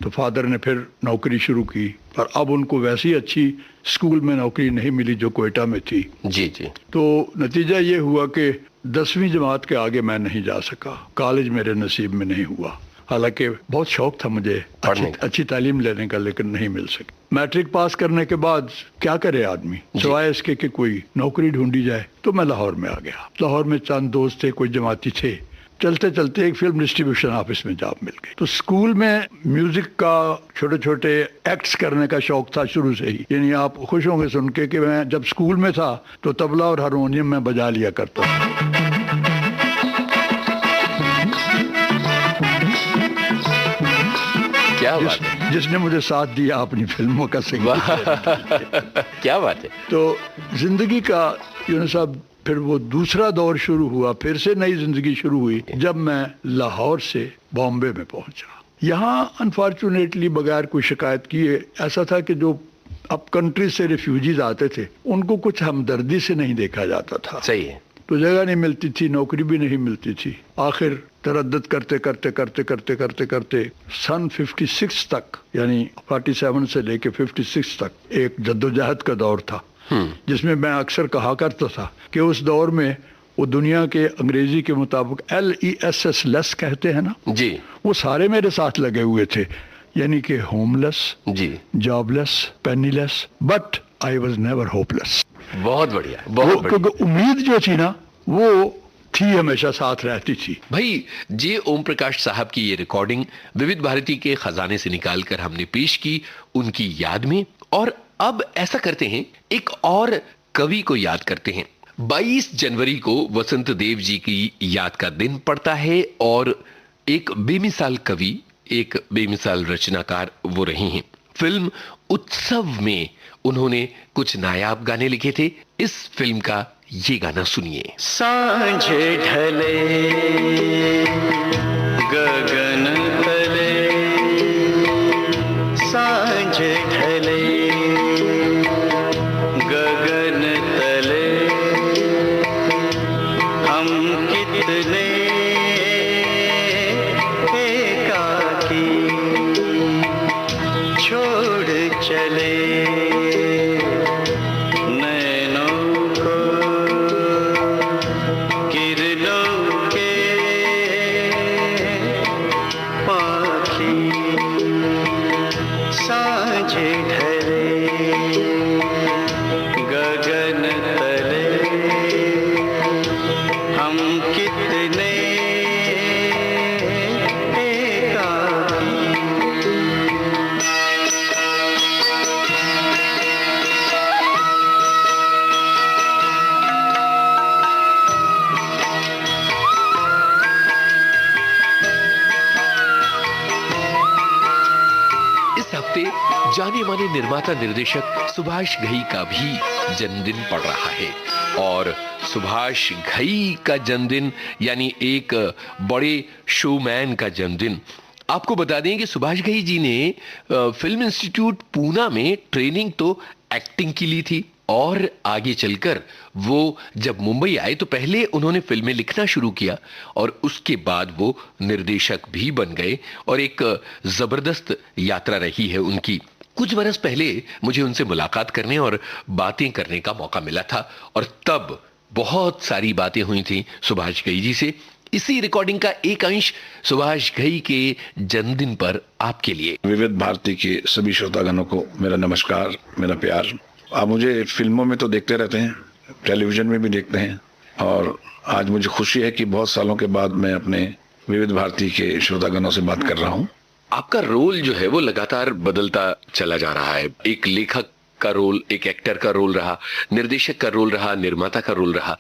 तो फादर ने फिर नौकरी शुरू की, पर अब उनको वैसी अच्छी स्कूल में नौकरी नहीं मिली जो कोयटा में थी। जी जी। तो नतीजा ये हुआ कि 10वीं जमात के आगे मैं नहीं जा सका, कॉलेज मेरे नसीब में नहीं हुआ। हालांकि बहुत शौक था मुझे अच्छी तालीम लेने का, लेकिन नहीं मिल सकी। मैट्रिक पास करने के बाद क्या करे आदमी, सिवाय इसके कि कोई नौकरी ढूंढी जाए। तो मैं लाहौर में आ गया। लाहौर में चंद दोस्त थे, कोई जमाती थे। चलते चलते एक फिल्म डिस्ट्रीब्यूशन ऑफिस में जॉब मिल गई। तो स्कूल में म्यूजिक का छोटे छोटे एक्ट्स करने का शौक था शुरू से ही। यानी आप खुश होंगे सुन के कि मैं जब स्कूल में था तो तबला और हारमोनियम में बजा लिया करता था। क्या बात है? जिसने मुझे साथ दिया अपनी फिल्मों का संगीत। क्या बात है? तो जिंदगी का यूनुस साहब फिर वो दूसरा दौर शुरू हुआ, फिर से नई जिंदगी शुरू हुई जब मैं लाहौर से बॉम्बे में पहुंचा। यहाँ अनफॉर्चुनेटली बगैर कोई शिकायत किए ऐसा था कि जो अब कंट्री से रिफ्यूजीज आते थे उनको कुछ हमदर्दी से नहीं देखा जाता था। सही है। तो जगह नहीं मिलती थी, नौकरी भी नहीं मिलती थी। आखिर तरद्दुद करते करते करते करते करते करते सन 56 तक, यानी 47 से लेके 56 तक एक जद्दोजहद का दौर था, जिसमें मैं अक्सर कहा करता था कि उस दौर में वो दुनिया के अंग्रेजी के मुताबिक LESS लेस कहते हैं ना जी, वो सारे मेरे साथ लगे हुए थे। यानी कि होमलेस जी, jobless, penniless, but I was never hopeless. बहुत बढ़िया, बहुत बढ़िया। क्योंकि उम्मीद जो थी ना वो थी, हमेशा साथ रहती थी। भाई जे ओम प्रकाश साहब की ये रिकॉर्डिंग विविध भारती के खजाने से निकालकर हमने पेश की उनकी याद में। और अब ऐसा करते हैं, एक और कवि को याद करते हैं। 22 जनवरी को वसंत देव जी की याद का दिन पड़ता है और एक बेमिसाल कवि, एक बेमिसाल रचनाकार वो रही हैं। फिल्म उत्सव में उन्होंने कुछ नायाब गाने लिखे थे। इस फिल्म का ये गाना सुनिए। सांझ ढले गगन तले, सांझ ढले गगन तले, हम कितने एकाकी छोड़ चले जाने माने निर्माता निर्देशक सुभाष घई का भी जन्मदिन पड़ रहा है। और सुभाष घई का जन्मदिन यानी एक बड़े शोमैन का जन्मदिन। आपको बता दें कि सुभाष घई जी ने फिल्म इंस्टीट्यूट पूना में ट्रेनिंग तो एक्टिंग की ली थी, और आगे चलकर वो जब मुंबई आए तो पहले उन्होंने फिल्में लिखना शुरू किया और उसके बाद वो निर्देशक भी बन गए और एक जबरदस्त यात्रा रही है उनकी। कुछ बरस पहले मुझे उनसे मुलाकात करने और बातें करने का मौका मिला था और तब बहुत सारी बातें हुई थी सुभाष घई जी से। इसी रिकॉर्डिंग का एक अंश सुभाष घई के जन्मदिन पर आपके लिए। विविध भारती के सभी श्रोतागणों को मेरा नमस्कार, मेरा प्यार। आप मुझे फिल्मों में तो देखते रहते हैं, टेलीविजन में भी देखते हैं और आज मुझे खुशी है कि बहुत सालों के बाद मैं अपने विविध भारती के श्रोतागणों से बात कर रहा हूँ। आपका रोल जो है वो लगातार बदलता चला जा रहा है। एक लेखक का रोल, एक एक्टर का रोल रहा, निर्देशक का रोल रहा, निर्माता का रोल रहा,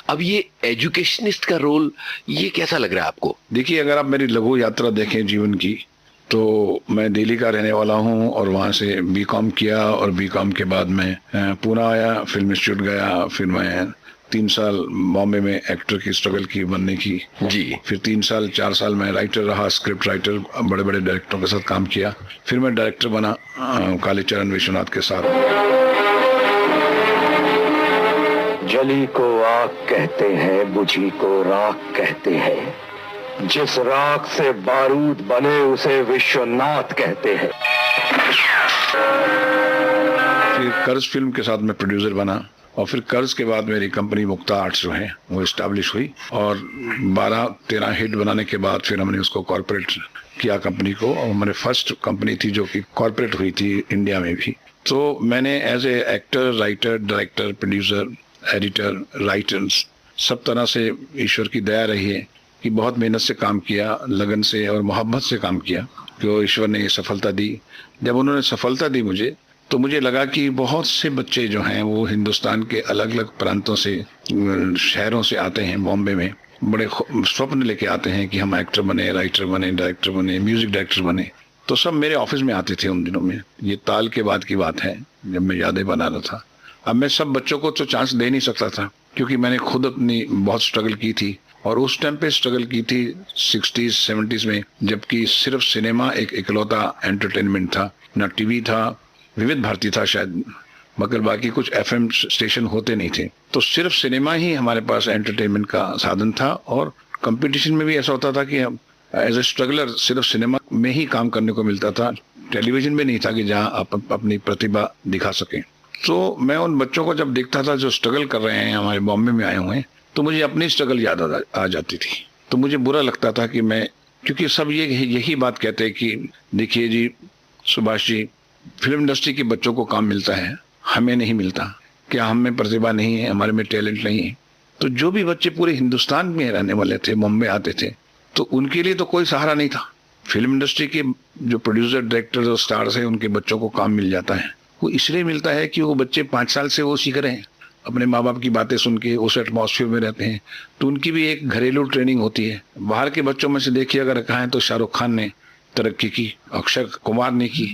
अब ये एजुकेशनिस्ट का रोल, ये कैसा लग रहा है आपको? देखिए, अगर आप मेरी लघु यात्रा देखें जीवन की, तो मैं दिल्ली का रहने वाला हूं और वहां से बीकॉम किया और बीकॉम के बाद मैं पुणे आया, फिल्म इंस्टीट्यूट गया, फिर मैं 3 साल बॉम्बे में एक्टर की स्ट्रगल की बनने की जी, फिर 3 साल 4 साल मैं राइटर रहा, स्क्रिप्ट राइटर, बड़े बड़े डायरेक्टरों के साथ काम किया, फिर मैं डायरेक्टर बना कालीचरण विश्वनाथ के साथ। जली को आग कहते हैं, बुझी को राख कहते हैं, जिस राख से बारूद बने उसे विश्वनाथ कहते हैं। फिर कर्ज फिल्म के साथ मैं प्रोड्यूसर बना और फिर कर्ज के बाद मेरी कंपनी मुक्ता आर्ट्स जो है वो इस्टेब्लिश हुई और 12-13 हिट बनाने के बाद फिर हमने उसको कॉर्पोरेट किया कंपनी को और हमारी फर्स्ट कंपनी थी जो कि कॉर्पोरेट हुई थी इंडिया में भी। तो मैंने as a actor, writer, director, producer, editor, writers, सब तरह से ईश्वर की दया रही है कि बहुत मेहनत से काम किया, लगन से और मोहब्बत से काम किया कि ईश्वर ने ये सफलता दी। जब उन्होंने सफलता दी मुझे, तो मुझे लगा कि बहुत से बच्चे जो हैं वो हिंदुस्तान के अलग अलग प्रांतों से, शहरों से आते हैं बॉम्बे में, बड़े स्वप्न लेके आते हैं कि हम एक्टर बने, राइटर बने, डायरेक्टर बने, म्यूजिक डायरेक्टर बने। तो सब मेरे ऑफिस में आते थे उन दिनों में। ये ताल के बाद की बात है जब मैं यादें बना रहा था। अब मैं सब बच्चों को तो चांस दे नहीं सकता था क्योंकि मैंने खुद अपनी बहुत स्ट्रगल की थी और उस टाइम पे स्ट्रगल की थी 60s 70s में, जबकि सिर्फ सिनेमा एक इकलौता एंटरटेनमेंट था, ना टीवी था, विविध भारती था शायद, मगर बाकी कुछ FM स्टेशन होते नहीं थे। तो सिर्फ सिनेमा ही हमारे पास एंटरटेनमेंट का साधन था और कंपटीशन में भी ऐसा होता था कि हम एज ए स्ट्रगलर सिर्फ सिनेमा में ही काम करने को मिलता था, टेलीविजन में नहीं था कि जहां आप अपनी प्रतिभा दिखा सकें। तो मैं उन बच्चों को जब देखता था जो स्ट्रगल कर रहे हैं, हमारे बॉम्बे में आए हुए हैं, तो मुझे अपनी स्ट्रगल याद आ जाती थी। तो मुझे बुरा लगता था कि मैं, क्योंकि सब यही बात कहते हैं कि देखिए जी सुभाष जी, फिल्म इंडस्ट्री के बच्चों को काम मिलता है, हमें नहीं मिलता। क्या हम में प्रतिभा नहीं है, हमारे में टैलेंट नहीं है? तो जो भी बच्चे पूरे हिंदुस्तान में रहने वाले थे, मुंबई आते थे, तो उनके लिए तो कोई सहारा नहीं था। फिल्म इंडस्ट्री के जो प्रोड्यूसर, डायरेक्टर और स्टार्स हैं, उनके बच्चों को काम मिल जाता है। वो इसलिए मिलता है कि वो बच्चे 5 साल से वो सीख रहे हैं, अपने माँ बाप की बातें सुन के उस एटमॉस्फेयर में रहते हैं, तो उनकी भी एक घरेलू ट्रेनिंग होती है। बाहर के बच्चों में से देखिए अगर कहें तो शाहरुख खान ने तरक्की की, अक्षय कुमार ने की,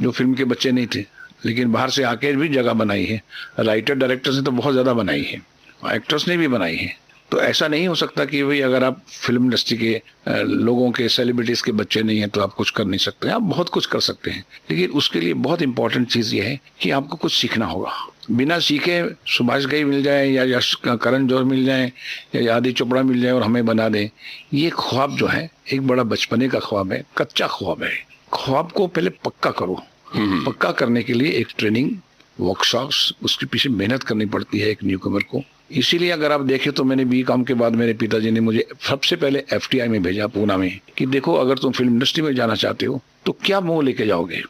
जो फिल्म के बच्चे नहीं थे, लेकिन बाहर से आके भी जगह बनाई है। राइटर डायरेक्टर्स ने तो बहुत ज्यादा बनाई है, एक्टर्स ने भी बनाई है। तो ऐसा नहीं हो सकता कि भाई अगर आप फिल्म इंडस्ट्री के लोगों के, सेलिब्रिटीज के बच्चे नहीं हैं तो आप कुछ कर नहीं सकते। आप बहुत कुछ कर सकते हैं, लेकिन उसके लिए बहुत इंपॉर्टेंट चीज ये है कि आपको कुछ सीखना होगा। बिना सीखे सुभाष घई मिल जाए या करण जौहर मिल जाए या आदि चोपड़ा मिल जाए और हमें बना दें, ये ख्वाब जो है एक बड़ा बचपने का ख्वाब है, कच्चा ख्वाब है। ख्वाब को पहले पक्का करो। पक्का करने के लिए एक ट्रेनिंग, वर्कशॉप्स, उसके पीछे मेहनत करनी पड़ती है एक न्यूकमर को। इसीलिए अगर आप देखें तो मैंने बीकॉम के बाद मेरे पिताजी ने मुझे सबसे पहले FTI में भेजा, पूना में, कि देखो अगर तुम फिल्म इंडस्ट्री में जाना चाहते हो तो क्या मुंह लेके जाओगे?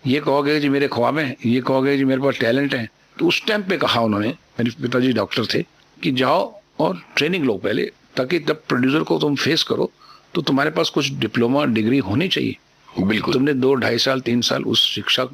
ये कहोगे जी मेरे ख्वाब है, ये कहोगे जी मेरे पास टैलेंट है। तो उस टाइम पे कहा उन्होंने, मेरे पिताजी डॉक्टर थे, कि जाओ और ट्रेनिंग लो पहले, ताकि जब प्रोड्यूसर को तुम फेस करो तो तुम्हारे पास कुछ डिप्लोमा डिग्री होनी चाहिए। बिल्कुल, तुमने 2, 2.5 साल, 3 साल उस शिक्षा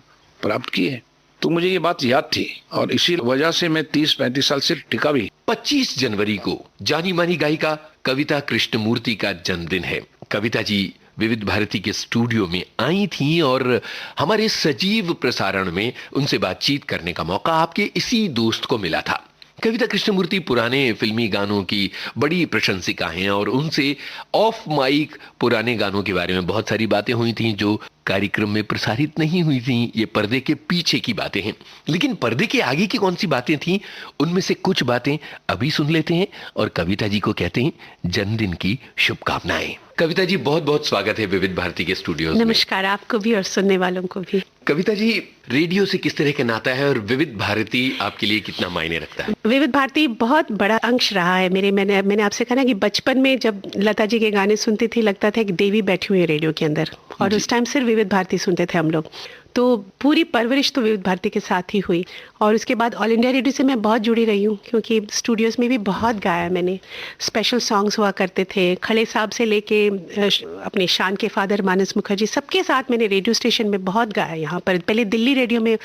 प्राप्त की है। तो मुझे ये बात याद थी और इसी वजह से मैं 30-35 साल से टिका भी। 25 जनवरी को जानी मानी गायिका कविता कृष्णमूर्ति का जन्मदिन है। कविता जी विविध भारती के स्टूडियो में आई थी और हमारे सजीव प्रसारण में उनसे बातचीत करने का मौका आपके इसी दोस्त को मिला था। कविता कृष्णमूर्ति पुराने फिल्मी गानों की बड़ी प्रशंसिका हैं और उनसे ऑफ माइक पुराने गानों के बारे में बहुत सारी बातें हुई थी जो कार्यक्रम में प्रसारित नहीं हुई थी। ये पर्दे के पीछे की बातें हैं, लेकिन पर्दे के आगे की कौन सी बातें थी, उनमें से कुछ बातें अभी सुन लेते हैं और कविता जी को कहते हैं जन्मदिन की शुभकामनाएं। कविता जी, बहुत बहुत स्वागत है विविध भारती के स्टूडियोज में। नमस्कार आपको भी और सुनने वालों को भी। कविता जी, रेडियो से किस तरह का नाता है और विविध भारती आपके लिए कितना मायने रखता है? विविध भारती बहुत बड़ा अंश रहा है मेरे। मैंने आपसे कहा ना कि बचपन में जब लता जी के गाने सुनती थी लगता था कि देवी बैठी हुई है रेडियो के अंदर, और उस टाइम सिर्फ विविध भारती सुनते थे हम लोग। तो पूरी परवरिश तो विविध भारती के साथ ही हुई, और उसके बाद ऑल इंडिया रेडियो से मैं बहुत जुड़ी रही हूँ, क्योंकि स्टूडियोज़ में भी बहुत गाया मैंने। स्पेशल सॉन्ग्स हुआ करते थे, खड़े साहब से लेके अपने शान के फादर मानस मुखर्जी, सबके साथ मैंने रेडियो स्टेशन में बहुत गाया। यहाँ पर पहले दिल्ली रेडियो में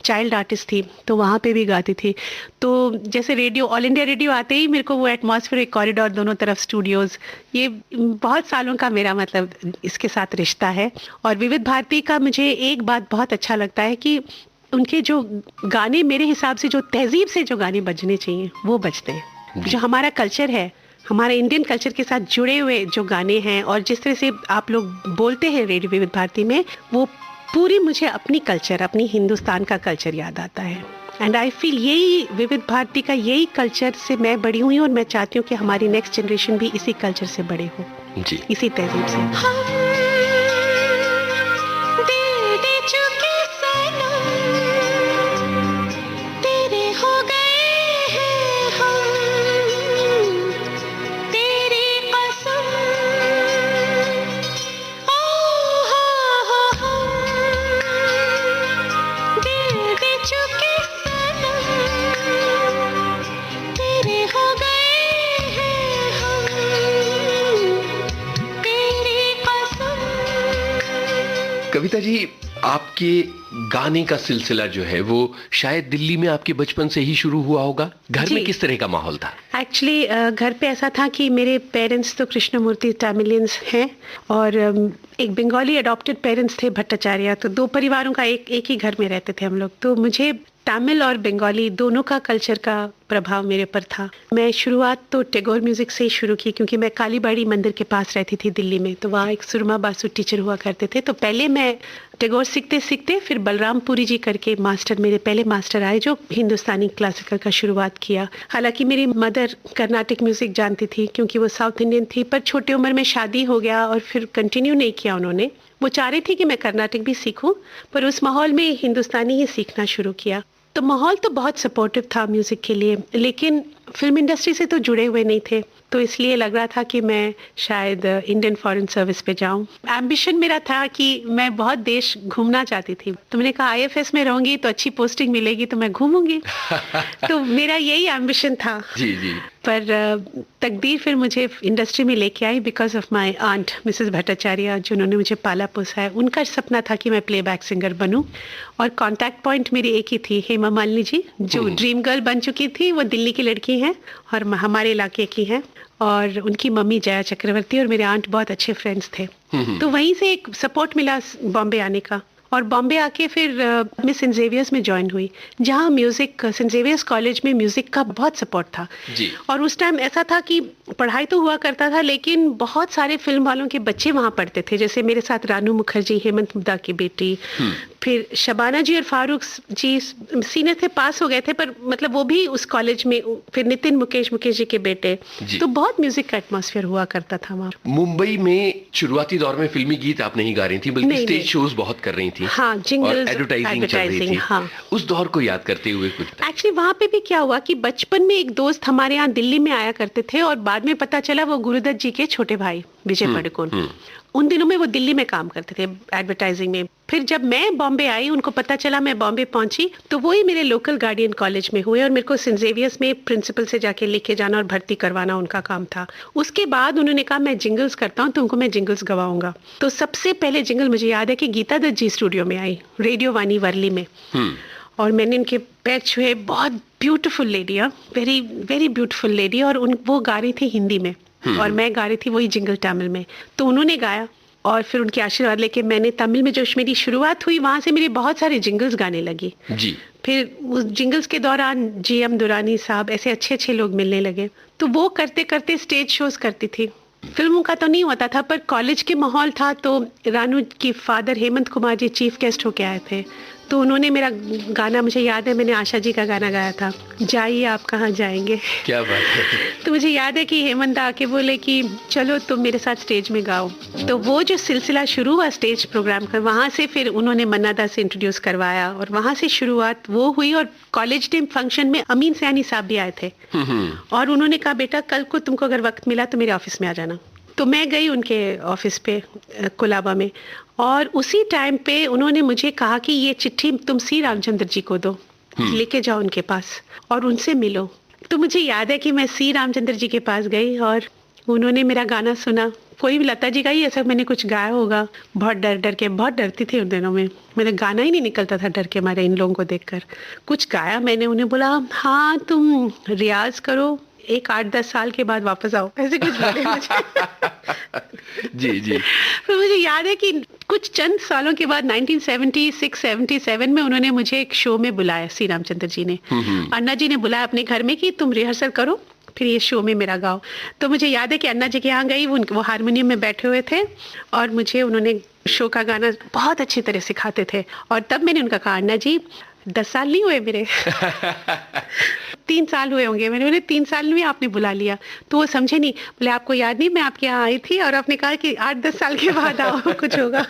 चाइल्ड आर्टिस्ट थी, तो वहाँ पे भी गाती थी। तो जैसे रेडियो ऑल इंडिया रेडियो आते ही मेरे को वो एटमॉस्फेयर, कॉरिडोर, दोनों तरफ स्टूडियोज़, ये बहुत सालों का मेरा मतलब इसके साथ रिश्ता है। और विविध भारती का मुझे एक बात बहुत अच्छा लगता है कि उनके जो गाने, मेरे हिसाब से जो तहजीब से जो गाने बजने चाहिए वो बजते हैं। जो हमारा कल्चर है, हमारे इंडियन कल्चर के साथ जुड़े हुए जो गाने हैं, और जिस तरह से आप लोग बोलते हैं रेडियो विविध भारती में, वो पूरी मुझे अपनी कल्चर, अपनी हिंदुस्तान का कल्चर याद आता है। एंड आई फील यही विविध भारती का, यही कल्चर से मैं बड़ी हुई हूँ, और मैं चाहती हूँ कि हमारी नेक्स्ट जनरेशन भी इसी कल्चर से बड़े हो, इसी तहजीब से। कविता जी, आपके गाने का सिलसिला जो है वो शायद दिल्ली में आपके बचपन से ही शुरू हुआ होगा। घर में किस तरह का माहौल था? एक्चुअली घर पे ऐसा था कि मेरे पेरेंट्स तो कृष्णमूर्ति तमिलियंस हैं, और एक बंगाली अडॉप्टेड पेरेंट्स थे भट्टाचार्य। तो दो परिवारों का एक ही घर में रहते थे हम लोग। तो मुझे तमिल और बंगाली दोनों का कल्चर का प्रभाव मेरे पर था। मैं शुरुआत तो टैगोर म्यूजिक से ही शुरू की, क्योंकि मैं कालीबाड़ी मंदिर के पास रहती थी दिल्ली में। तो वहाँ एक सुरमा बासु टीचर हुआ करते थे। तो पहले मैं टैगोर सीखते सीखते फिर बलरामपुरी जी करके मास्टर, मेरे पहले मास्टर आए जो हिंदुस्तानी क्लासिकल का शुरुआत किया। हालांकि मेरी मदर कर्नाटिक म्यूजिक जानती थी, क्योंकि वो साउथ इंडियन थी, पर छोटी उम्र में शादी हो गया और फिर कंटिन्यू नहीं किया उन्होंने। वो चाह रही थी कि मैं कर्नाटिक भी सीखूं, पर उस माहौल में हिंदुस्तानी ही सीखना शुरू किया। तो माहौल तो बहुत सपोर्टिव था म्यूजिक के लिए, लेकिन फिल्म इंडस्ट्री से तो जुड़े हुए नहीं थे। तो इसलिए लग रहा था कि मैं शायद इंडियन फॉरेन सर्विस पे जाऊं। एम्बिशन मेरा था कि मैं बहुत देश घूमना चाहती थी। तो मैंने कहा आईएफएस में रहूंगी तो अच्छी पोस्टिंग मिलेगी तो मैं घूमूंगी। तो मेरा यही एम्बिशन था। जी जी। पर तकदीर फिर मुझे इंडस्ट्री में लेके आई because of my aunt Mrs Bhattacharya, जिन्होंने मुझे पाला पोसा है। उनका सपना था कि मैं प्लेबैक सिंगर बनूं, और कॉन्टैक्ट पॉइंट मेरी एक ही थी, हेमा मालिनी जी, जो ड्रीम गर्ल बन चुकी थी। वो दिल्ली की लड़की हैं और हमारे इलाके की हैं, और उनकी मम्मी जया चक्रवर्ती और मेरे आंट बहुत अच्छे फ्रेंड्स थे। तो वहीं से एक सपोर्ट मिला बॉम्बे आने का, और बॉम्बे आके फिर मैं सेंट जेवियर्स में ज्वाइन हुई, जहाँ म्यूजिक, सेंट जेवियर्स कॉलेज में म्यूजिक का बहुत सपोर्ट था जी। और उस टाइम ऐसा था कि पढ़ाई तो हुआ करता था, लेकिन बहुत सारे फिल्म वालों के बच्चे वहाँ पढ़ते थे। जैसे मेरे साथ रानू मुखर्जी, हेमंत मुद्दा की बेटी, फिर शबाना जी और फारूक जी सीनियर थे, पास हो गए थे, पर मतलब वो भी उस कॉलेज में। फिर नितिन मुकेश जी के बेटे। तो बहुत म्यूजिक का एटमॉस्फेयर हुआ करता था वहाँ। मुंबई में शुरुआती दौर में फिल्मी गीत आप नहीं गा रही थी, बल्कि स्टेज शोज बहुत कर रही थी। हाँ, जिंगल्स, एडवर्टाइजिंग चल रही थी। हाँ। उस दौर को याद करते हुए कुछ? एक्चुअली वहाँ पे भी क्या हुआ कि बचपन में एक दोस्त हमारे यहाँ दिल्ली में आया करते थे, और बाद में पता चला वो गुरुदत्त जी के छोटे भाई विजय पादुकोण। उन दिनों में वो दिल्ली में काम करते थे एडवर्टाइजिंग में। फिर जब मैं बॉम्बे आई, उनको पता चला, मैं बॉम्बे पहुंची, तो वही मेरे लोकल गार्डियन कॉलेज में हुए, और मेरे को सेंट जेवियर्स में प्रिंसिपल से जाके लेके जाना और भर्ती करवाना उनका काम था। उसके बाद उन्होंने कहा मैं जिंगल्स करता हूँ, तुमको मैं जिंगल्स गवाऊंगा। तो सबसे पहले जिंगल मुझे याद है कि गीता दत्त जी स्टूडियो में आई, रेडियो वानी वर्ली में, और मैंने इनके पैर छुए। बहुत beautiful lady, very very beautiful lady, और वो गा रही थी हिंदी में और मैं गा रही थी वही जिंगल तमिल में। तो उन्होंने गाया, और फिर उनके आशीर्वाद लेके मैंने तमिल में जो मेरी शुरुआत हुई, वहाँ से मेरी बहुत सारे जिंगल्स गाने लगी जी। फिर उस जिंगल्स के दौरान जीएम दुरानी साहब, ऐसे अच्छे अच्छे लोग मिलने लगे। तो वो करते करते स्टेज शोज करती थी, फिल्मों का तो नहीं होता था, पर कॉलेज के माहौल था। तो रानू की father Hemant Kumar ji chief guest होके आए थे, तो उन्होंने मेरा गाना, मुझे याद है मैंने आशा जी का गाना गाया था, जाइए आप कहाँ जाएंगे। क्या बात है। तो मुझे याद है कि हेमंत आके बोले कि चलो तुम मेरे साथ स्टेज में गाओ। तो वो जो सिलसिला शुरू हुआ स्टेज प्रोग्राम का, वहाँ से फिर उन्होंने मन्ना दा से इंट्रोड्यूस करवाया और वहाँ से शुरुआत वो हुई। और कॉलेज डे फंक्शन में अमीन सयानी साहब भी आए थे और उन्होंने कहा बेटा कल को तुमको अगर वक्त मिला तो मेरे ऑफिस में आ जाना। तो मैं गई उनके ऑफिस पे कुलाबा में, और उसी टाइम पे उन्होंने मुझे कहा कि ये चिट्ठी तुम सी रामचंद्र जी को दो, लेके जाओ उनके पास और उनसे मिलो। तो मुझे याद है कि मैं सी रामचंद्र जी के पास गई और उन्होंने मेरा गाना सुना। कोई भी लता जी का ही ऐसा मैंने कुछ गाया होगा, बहुत डर के, बहुत डरती थी उन दिनों में, मेरा गाना ही नहीं निकलता था डर के मारे इन लोगों को देखकर। कुछ गाया मैंने, उन्हें बोला हाँ तुम रियाज करो, एक 8-10 साल के बाद वापस आओ, ऐसे कुछ बोले मुझे। जी जी। फिर मुझे याद है कि कुछ चंद सालों के बाद 1976-77 में उन्होंने मुझे एक शो में बुलाया, सी रामचंद्र जी ने, अन्ना जी ने बुलाया अपने घर में कि तुम रिहर्सल करो फिर ये शो में मेरा गाओ। तो मुझे याद है कि अन्ना जी के यहाँ गई, वो हारमोनियम में बैठे हुए थे और मुझे उन्होंने शो का गाना बहुत अच्छी तरह सिखाते थे। और तब मैंने उनका कहा अन्ना जी 10 साल नहीं हुए मेरे 3 साल हुए होंगे, मैंने उन्हें 3 साल में आपने बुला लिया। तो वो समझे नहीं, बोले आपको याद नहीं मैं आपके यहाँ आई थी और आपने कहा कि 8-10 साल के बाद आओ कुछ होगा।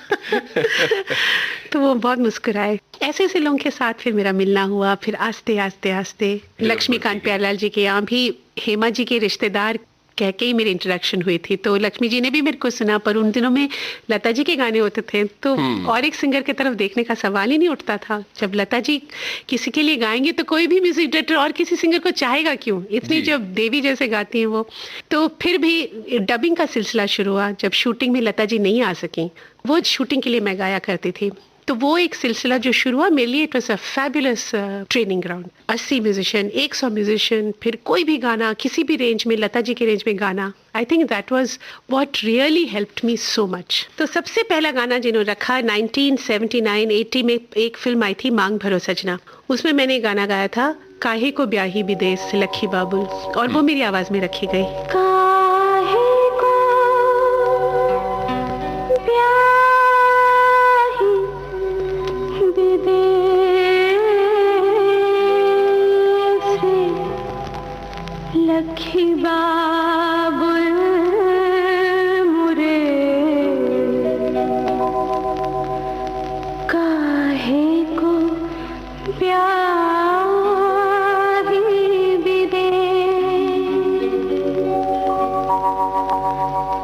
तो वो बहुत मुस्कुराए। ऐसे ऐसे लोगों के साथ फिर मेरा मिलना हुआ। फिर आस्ते आस्ते आस्ते लक्ष्मीकांत प्यारेलाल जी के यहाँ भी हेमा जी के रिश्तेदार कह के ही मेरी इंट्रोडक्शन हुई थी। तो लक्ष्मी जी ने भी मेरे को सुना, पर उन दिनों में लता जी के गाने होते थे तो और एक सिंगर की तरफ देखने का सवाल ही नहीं उठता था। जब लता जी किसी के लिए गाएंगे तो कोई भी म्यूजिक डायरेक्टर और किसी सिंगर को चाहेगा क्यों, इतनी जब देवी जैसे गाती हैं वो। तो फिर भी डबिंग का सिलसिला शुरू हुआ। जब शूटिंग में लता जी नहीं आ सकी, वो शूटिंग के लिए मैं गाया करती थी, तो वो एक सिलसिला जो शुरू हुआ मेरे लिए, it was a fabulous training ground. 80 musician, 100 musician, फिर कोई भी गाना किसी भी रेंज में, लता जी के रेंज में गाना, I think that was what really helped me so much. तो सबसे पहला गाना जिन्होंने रखा 1979-80 में एक फिल्म आई थी मांग भरो सजना, उसमें मैंने गाना गाया था काहे को ब्याही विदेश से लखी बाबुल, और वो मेरी आवाज में रखी गई। लखी बाबुल मुरे काहे को ब्याही विदे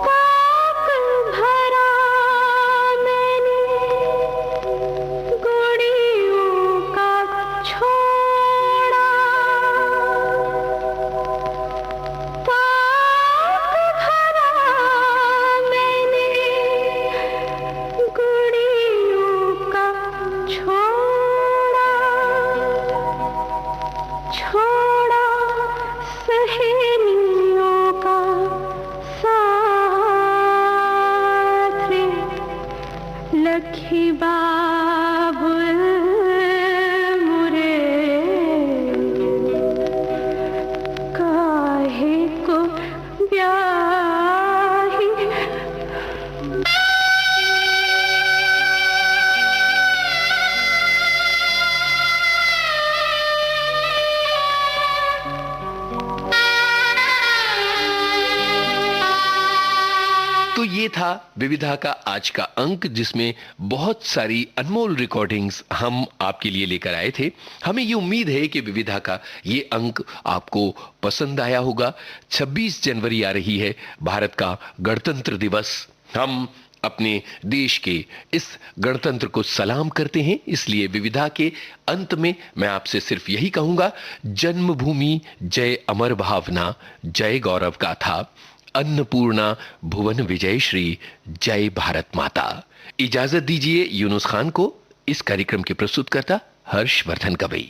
पाक भरा मैंने गुड़ियों का छोड़ा, लखी बाबुल मुरे काहे को ब्याही। तो ये था विविधा का आज का अंक, जिसमें बहुत सारी अनमोल रिकॉर्डिंग्स हम आपके लिए लेकर आए थे। हमें ये उम्मीद है कि विविधा का ये अंक आपको पसंद आया होगा। 26 जनवरी आ रही है, भारत का गणतंत्र दिवस। हम अपने देश के इस गणतंत्र को सलाम करते हैं, इसलिए विविधा के अंत में मैं आपसे सिर्फ यही कहूंगा, जन्मभूमि जय अमर भावना, जय गौरव गाथा, अन्नपूर्णा भुवन विजय श्री, जय भारत माता। इजाजत दीजिए यूनुस खान को, इस कार्यक्रम के प्रस्तुतकर्ता हर्षवर्धन कवई।